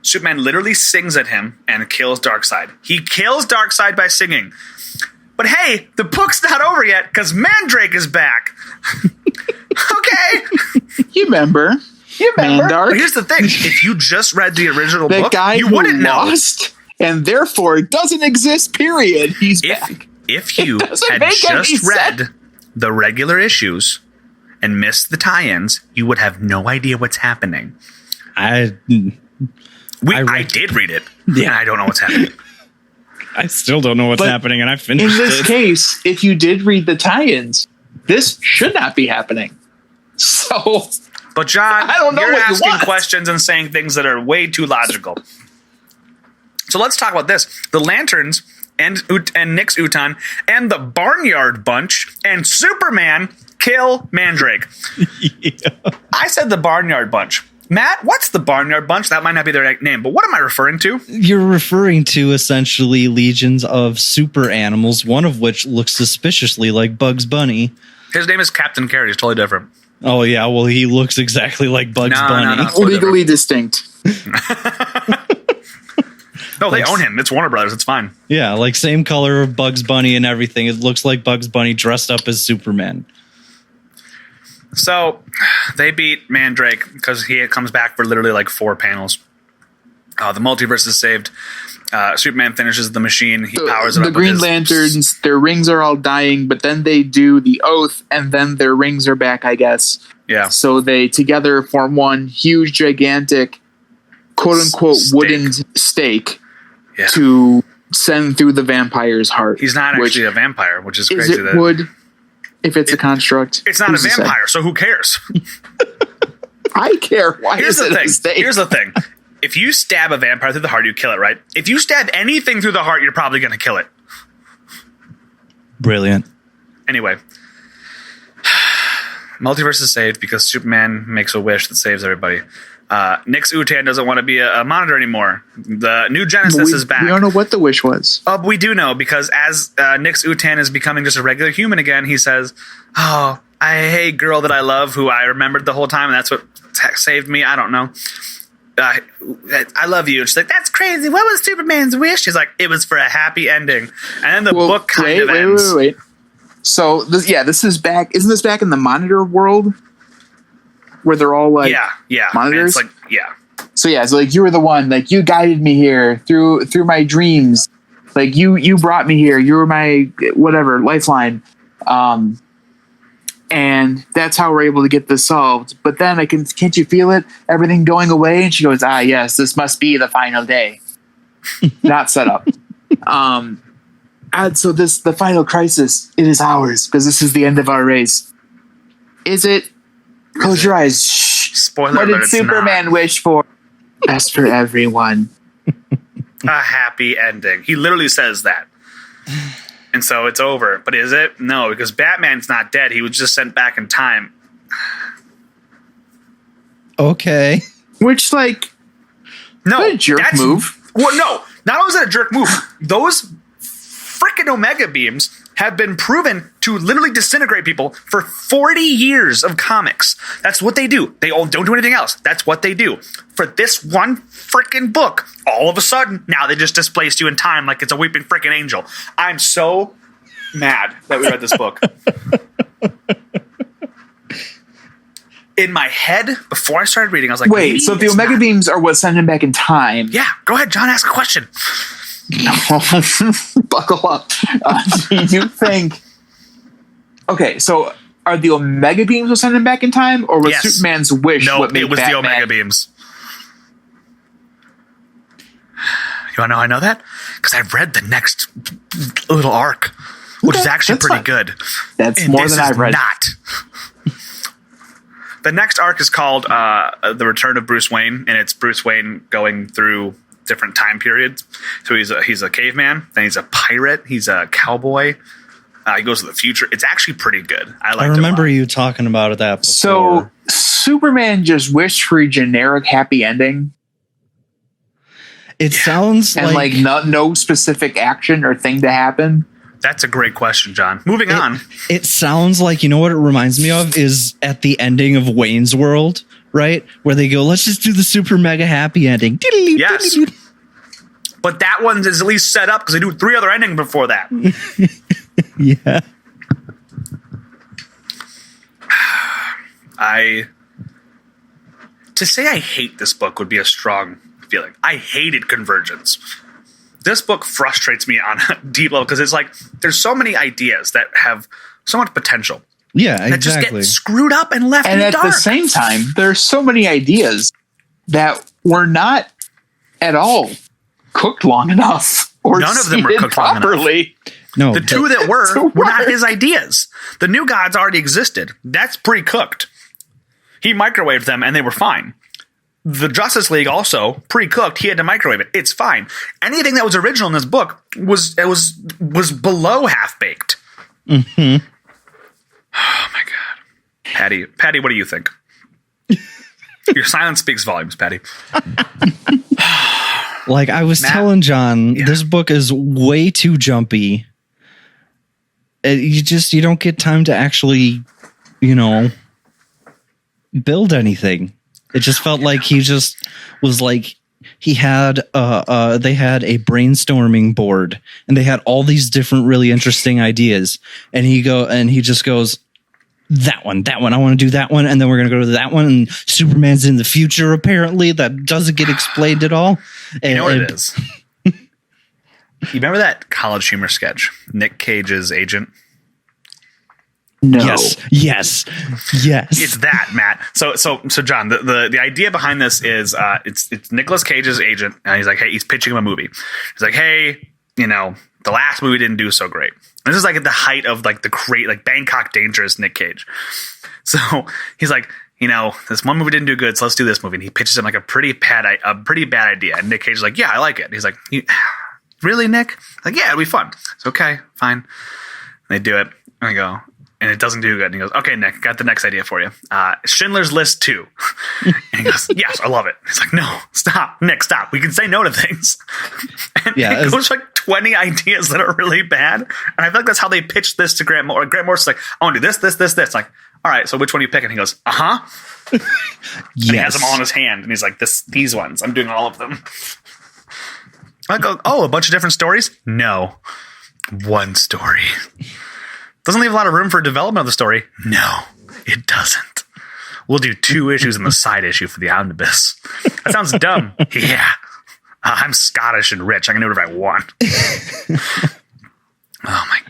Superman literally sings at him and kills Darkseid. He kills Darkseid by singing. But hey, the book's not over yet because Mandrake is back. Okay. You remember? But here's the thing. If you just read the original the book, guy you who wouldn't lost and therefore doesn't exist, period. He's back. If you doesn't had make any just read sense. the regular issues and missed the tie-ins, you would have no idea what's happening. I did read it, and I don't know what's happening. I still don't know what's happening, and I finished In this case, if you did read the tie-ins, this should not be happening. So, but John, I don't know you're what you asking want. questions and saying things that are way too logical. So let's talk about this. The Lanterns and Nix Uton and the Barnyard Bunch and Superman kill Mandrake. I said the Barnyard Bunch. Matt, what's the Barnyard Bunch? That might not be their name, but what am I referring to? You're referring to essentially legions of super animals, one of which looks suspiciously like Bugs Bunny. His name is Captain Carrot. He's totally different. Oh, yeah. Well, he looks exactly like Bugs Bunny. No, totally legally distinct. No, they own him. It's Warner Brothers. It's fine. Yeah, like same color of Bugs Bunny and everything. It looks like Bugs Bunny dressed up as Superman. So they beat Mandrake because he comes back for literally like 4 panels. The multiverse is saved. Superman finishes the machine. He powers it up. The Green Lanterns, their rings are all dying, but then they do the oath, and then their rings are back, I guess. Yeah. So they together form one huge, gigantic, quote-unquote, wooden stake to send through the vampire's heart. He's not actually a vampire, which is crazy. It would, if it's a construct. It's not a vampire, so who cares? I care. Why is it a stake? Here's the thing. If you stab a vampire through the heart, you kill it, right? If you stab anything through the heart, you're probably going to kill it. Brilliant. Anyway. Multiverse is saved because Superman makes a wish that saves everybody. Nix Utan doesn't want to be a monitor anymore. The new Genesis is back. We don't know what the wish was. But we do know because as Nix Utan is becoming just a regular human again, he says, "Oh, hey, girl that I love, who I remembered the whole time, and that's what saved me. I don't know. I love you." And she's like, "That's crazy. What was Superman's wish?" She's like, "It was for a happy ending." And then the book kind of ends. Wait. So this is back. Isn't this back in the Monitor world? Where they're all like monitors? It's like, So like you were the one, like you guided me here through my dreams. Like you brought me here. You were my whatever lifeline. And that's how we're able to get this solved. But then can't you feel it? Everything going away? And she goes, yes, this must be the final day. Not set up. So the final crisis, it is ours because this is the end of our race. Is it? Close your eyes. Shh. Spoiler what alert, did Superman wish for? Best for everyone. A happy ending. He literally says that. And so it's over. But is it? No, because Batman's not dead. He was just sent back in time. Okay. Which, like, no, a jerk move. Well, no. Not only is it a jerk move, those freaking Omega beams have been proven to literally disintegrate people for 40 years of comics. That's what they do. They don't do anything else. That's what they do. For this one freaking book, all of a sudden, now they just displaced you in time like it's a weeping freaking angel. I'm so mad that we read this book. In my head, before I started reading, I was like, wait, so the Omega Beams are what send him back in time. Yeah, go ahead, John, ask a question. Buckle up. Do you think... Okay, so are the Omega Beams what send him back in time, or was Superman's wish what made it was Batman? The Omega Beams. You want to know how I know that? Because I've read the next little arc, which is actually pretty good. That's more than I've read. Not. The next arc is called The Return of Bruce Wayne, and it's Bruce Wayne going through different time periods. So he's a caveman, then he's a pirate, he's a cowboy. He goes to the future. It's actually pretty good. I remember you talking about that before. So Superman just wished for a generic happy ending. It sounds and like no specific action or thing to happen. That's a great question, John. Moving on. It sounds like, you know what it reminds me of is at the ending of Wayne's World, right? Where they go, let's just do the super mega happy ending. Yes. But that one is at least set up because they do 3 other endings before that. Yeah. To say I hate this book would be a strong feeling. I hated Convergence. This book frustrates me on a deep level because it's like there's so many ideas that have so much potential. Yeah, that just get screwed up and left in the dark. And at the same time, there's so many ideas that were not at all cooked long enough, or none of them were cooked properly. No, the 2 that were not his ideas. The New Gods already existed. That's pre-cooked. He microwaved them and they were fine. The Justice League also pre-cooked. He had to microwave it. It's fine. Anything that was original in this book was below half-baked. Mm-hmm. Oh my God. Patty, what do you think? Your silence speaks volumes, Patty. Like I was telling John, this book is way too jumpy. You don't get time to actually, build anything. It just felt like he just was like they had a brainstorming board and they had all these different really interesting ideas, and he just goes, that one, I want to do that one, and then we're gonna go to that one, and Superman's in the future apparently. That doesn't get explained at all. You know what it is? You remember that College Humor sketch, Nick Cage's agent? No. Yes. It's that, Matt. So John, the idea behind this is it's Nicolas Cage's agent, and he's like, hey, he's pitching him a movie. He's like, hey, the last movie didn't do so great. And this is like at the height of like the great, like Bangkok Dangerous Nick Cage. So he's like, this one movie didn't do good, so let's do this movie. And he pitches him like a pretty bad idea. And Nick Cage is like, yeah, I like it. And he's like, really, Nick? Like, yeah, it'll be fun. It's okay, fine. And they do it, and I go, and it doesn't do good. And he goes, okay, Nick, got the next idea for you. Schindler's List 2. And he goes, yes, I love it. He's like, no, stop, Nick, stop. We can say no to things. And it goes like 20 ideas that are really bad. And I feel like that's how they pitched this to Grant Morrison. Grant Morrison's like, I want to do this. Like, all right, so which one are you picking? He goes, Yes. And he has them all in his hand. And he's like, these ones. I'm doing all of them. I go, a bunch of different stories? No. One story. Doesn't leave a lot of room for development of the story. No, it doesn't. We'll do 2 issues and the side issue for the omnibus. That sounds dumb. Yeah. I'm Scottish and rich. I can do whatever I want. Oh my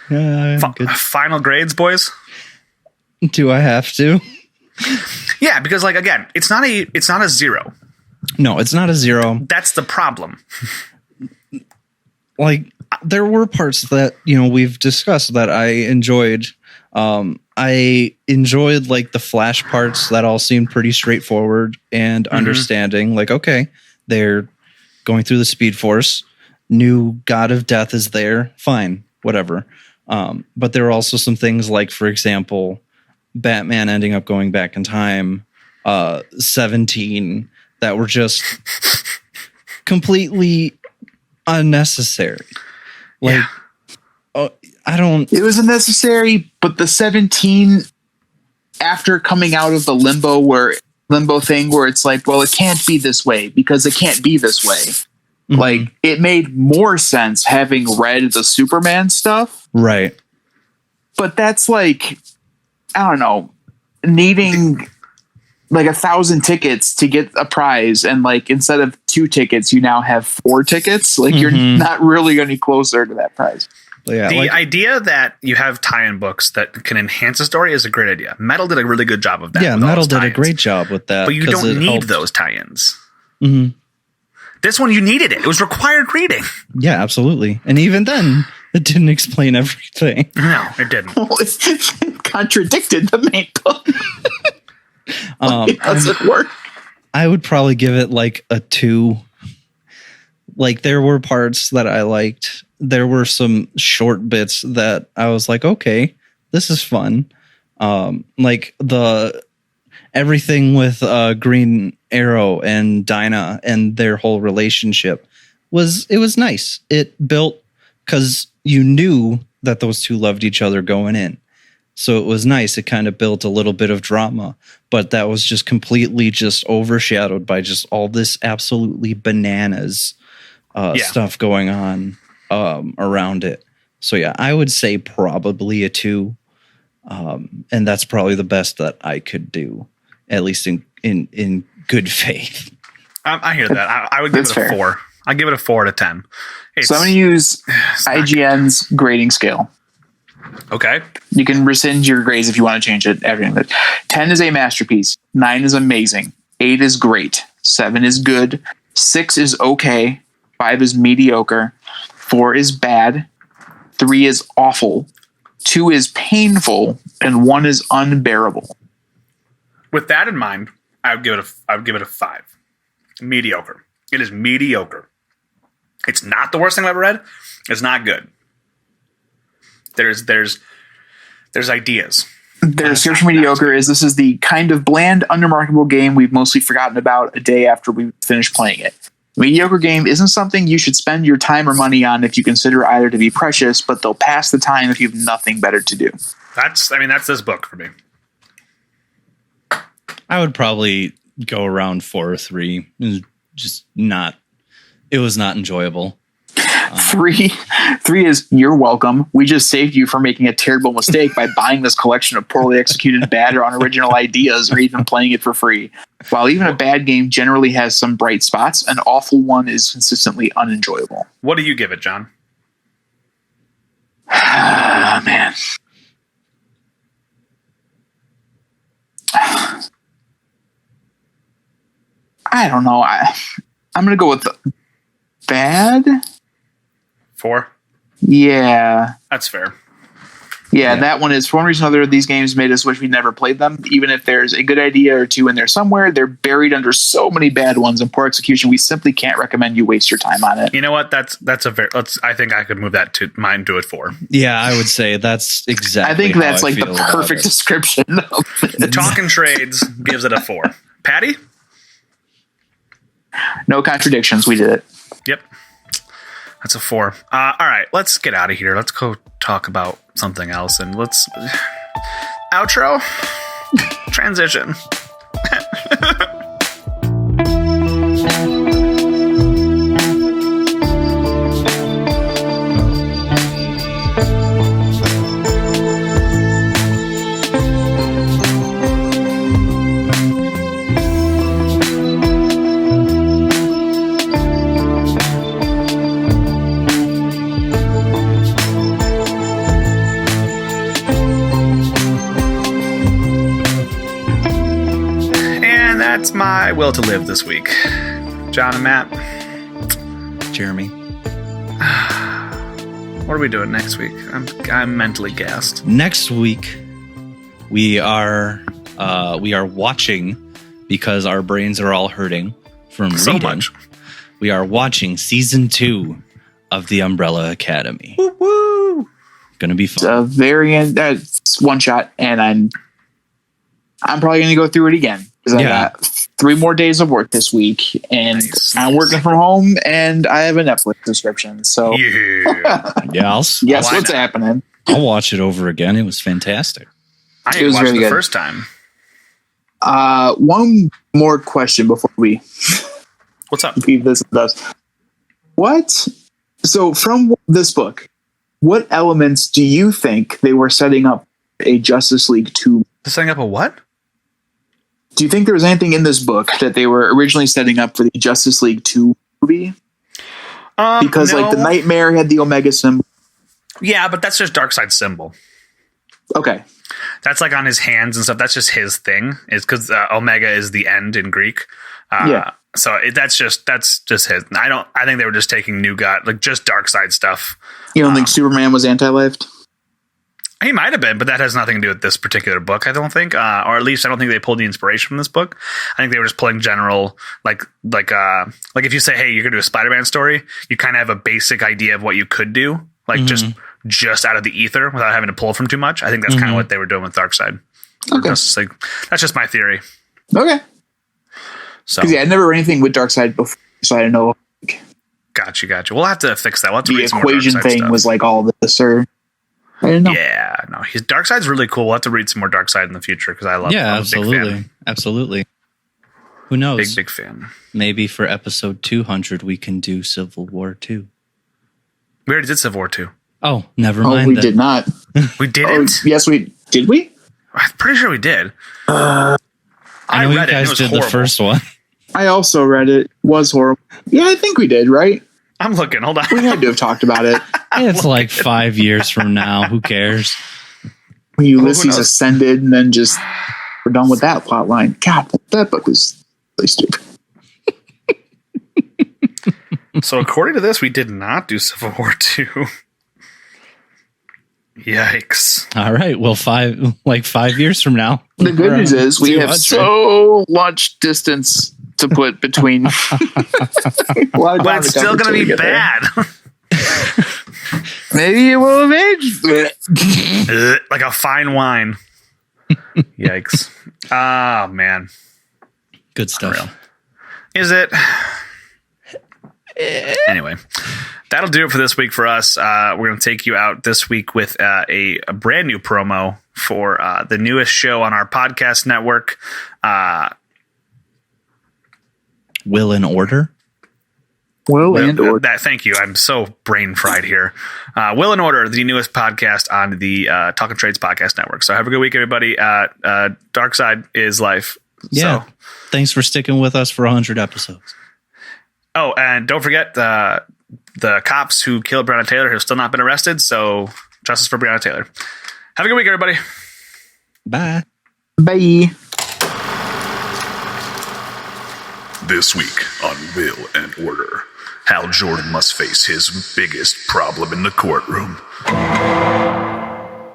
God. Final grades, boys? Do I have to? Yeah, because like again, it's not a 0. No, it's not a 0. That's the problem. Like there were parts that we've discussed that I enjoyed. I enjoyed like the Flash parts that all seemed pretty straightforward and understanding. Like, okay, they're going through the Speed Force. New God of Death is there. Fine, whatever. But there were also some things like, for example, Batman ending up going back in time, 17, that were just completely unnecessary. Like, It was unnecessary, but the 17 after coming out of the limbo thing where it's like, well, it can't be this way because it can't be this way. Like, it made more sense having read the Superman stuff. Right. But that's like, I don't know, needing like 1,000 tickets to get a prize, and like instead of 2 tickets, you now have 4 tickets. Like, you're not really any closer to that prize. Yeah, The idea that you have tie-in books that can enhance a story is a great idea. Metal did a really good job of that. Yeah, with all Metal those did a tie-ins. great job with that. But you 'cause don't it need helped. those tie-ins. This one, you needed it. It was required reading. Yeah, absolutely. And even then, it didn't explain everything. No, it didn't. It contradicted the main book. It doesn't work. I would probably give it like a 2. Like, there were parts that I liked. There were some short bits that I was like, okay, this is fun. Like everything with Green Arrow and Dinah and their whole relationship was nice. It built, because you knew that those two loved each other going in. So it was nice. It kind of built a little bit of drama, but that was just completely just overshadowed by just all this absolutely bananas stuff going on around it. So yeah, I would say probably a 2. And that's probably the best that I could do, at least in good faith. I hear that. I would give That's it a fair. 4. I give it a 4 out of 10. So I'm going to use IGN's grading scale. Okay. You can rescind your grades if you want to change it. Everything. 10 is a masterpiece. 9 is amazing. 8 is great. 7 is good. 6 is okay. 5 is mediocre. 4 is bad. 3 is awful. 2 is painful, and 1 is unbearable. With that in mind, I would give it a 5. Mediocre. It is mediocre. It's not the worst thing I've ever read. It's not good. There's ideas. Their description mediocre is this is the kind of bland, undermarketable game we've mostly forgotten about a day after we finish playing it. A mediocre game isn't something you should spend your time or money on if you consider either to be precious, but they'll pass the time if you have nothing better to do. That's this book for me. I would probably go around 4 or 3. It was not enjoyable. 3 is you're welcome. We just saved you from making a terrible mistake by buying this collection of poorly executed, bad, or unoriginal ideas, or even playing it for free. While even a bad game generally has some bright spots, an awful one is consistently unenjoyable. What do you give it, John? Ah, man. I don't know. I'm going to go with bad. 4. Yeah. That's fair. Yeah, that one is, for one reason or another, these games made us wish we never played them. Even if there's a good idea or 2 in there somewhere, they're buried under so many bad ones and poor execution. We simply can't recommend you waste your time on it. You know what? That's a very. I think I could move that to mine to it 4. Yeah, I would say that's exactly. I think how that's I like the feel about perfect it. description of it. Talking Trades gives it a 4. Patty? No contradictions. We did it. Yep. That's a 4. All right, let's get out of here. Let's go talk about something else, and let's outro transition. That's my will to live this week. John and Matt. Jeremy. What are we doing next week? I'm mentally gassed. Next week, we are watching, because our brains are all hurting from So reading. much. We are watching season 2 of The Umbrella Academy. Woo woo! Gonna be It's fun. a very that's one shot, and I'm probably going to go through it again because I Yeah. got 3 more days of work this week, and Nice. I'm working from home, and I have a Netflix subscription. So Yeah. Yeah, guess Why what's not? happening? I'll watch it over again. It was fantastic. I It didn't was watch it really the good. first time. One more question before we What's up? leave this with us. What? So from this book, what elements do you think they were setting up a Justice League 2? Setting up a what? Do you think there was anything in this book that they were originally setting up for the Justice League 2 movie? Because no. like the Nightmare had the Omega symbol. Yeah, but that's just Darkseid's symbol. Okay. That's like on his hands and stuff. That's just his thing. It's because Omega is the end in Greek. Yeah. So that's just his. I think they were just taking New God, like just Darkseid stuff. You don't think Superman was anti-life? He might have been, but that has nothing to do with this particular book, I don't think. Or at least I don't think they pulled the inspiration from this book. I think they were just pulling general, like if you say, hey, you're going to do a Spider-Man story, you kind of have a basic idea of what you could do, like just out of the ether without having to pull from too much. I think that's kind of what they were doing with Darkseid. Okay. That's just my theory. Okay. So Because I never read anything with Darkseid before, so I don't know. Gotcha. We'll have to fix that. We'll have to The read some more equation Darkseid thing stuff. was like all this, or I didn't know. Yeah, no, Darkseid's really cool. We'll have to read some more Darkseid in the future because I love. Yeah, I'm a big absolutely, fan. absolutely. Who knows? Big fan. Maybe for episode 200 we can do Civil War 2. We already did Civil War 2. Oh, never Oh, mind. we then. did not. We didn't. Yes, we did. We? I'm pretty sure we did. I know you read it. It guys was did horrible. the first one. I also read it. It was horrible. Yeah, I think we did, right? I'm looking. Hold on. We had to have talked about it. It's like 5 years from now. Who cares? When Ulysses knows? ascended and then just we're done with that plot line. God, that book was really stupid. So according to this, we did not do Civil War 2. Yikes. All right. Well, 5 years from now. The good news is we have 200. so much distance to put between. But it's still going to be bad. Maybe it will have aged. Like a fine wine. Yikes. Oh, man. Good stuff. Is it? Anyway, that'll do it for this week for us. We're going to take you out this week with a brand new promo for the newest show on our podcast network. Will in Order. Will and or. Thank you. I'm so brain fried here. Will and Order, the newest podcast on the Talking Trades podcast network. So have a good week, everybody. Darkseid is life. Yeah. So. Thanks for sticking with us for 100 episodes. Oh, and don't forget the cops who killed Breonna Taylor have still not been arrested. So justice for Breonna Taylor. Have a good week, everybody. Bye. Bye. This week on Will and Order, Hal Jordan must face his biggest problem in the courtroom.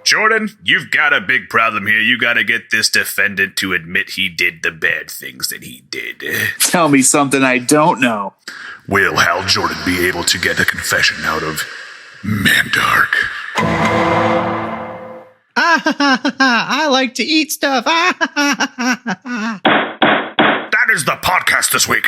Jordan, you've got a big problem here. You got to get this defendant to admit he did the bad things that he did. Tell me something I don't know. Will Hal Jordan be able to get a confession out of Mandark? I like to eat stuff. That is the podcast this week.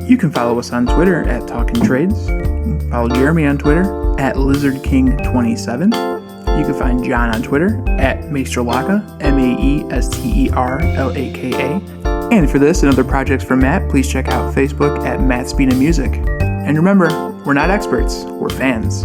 You can follow us on Twitter at Talking Trades. Follow Jeremy on Twitter at LizardKing27. You can find John on Twitter at Maesterlaka, Maesterlaka. And for this and other projects from Matt, please check out Facebook at Matt Spina Music. And remember, we're not experts, we're fans.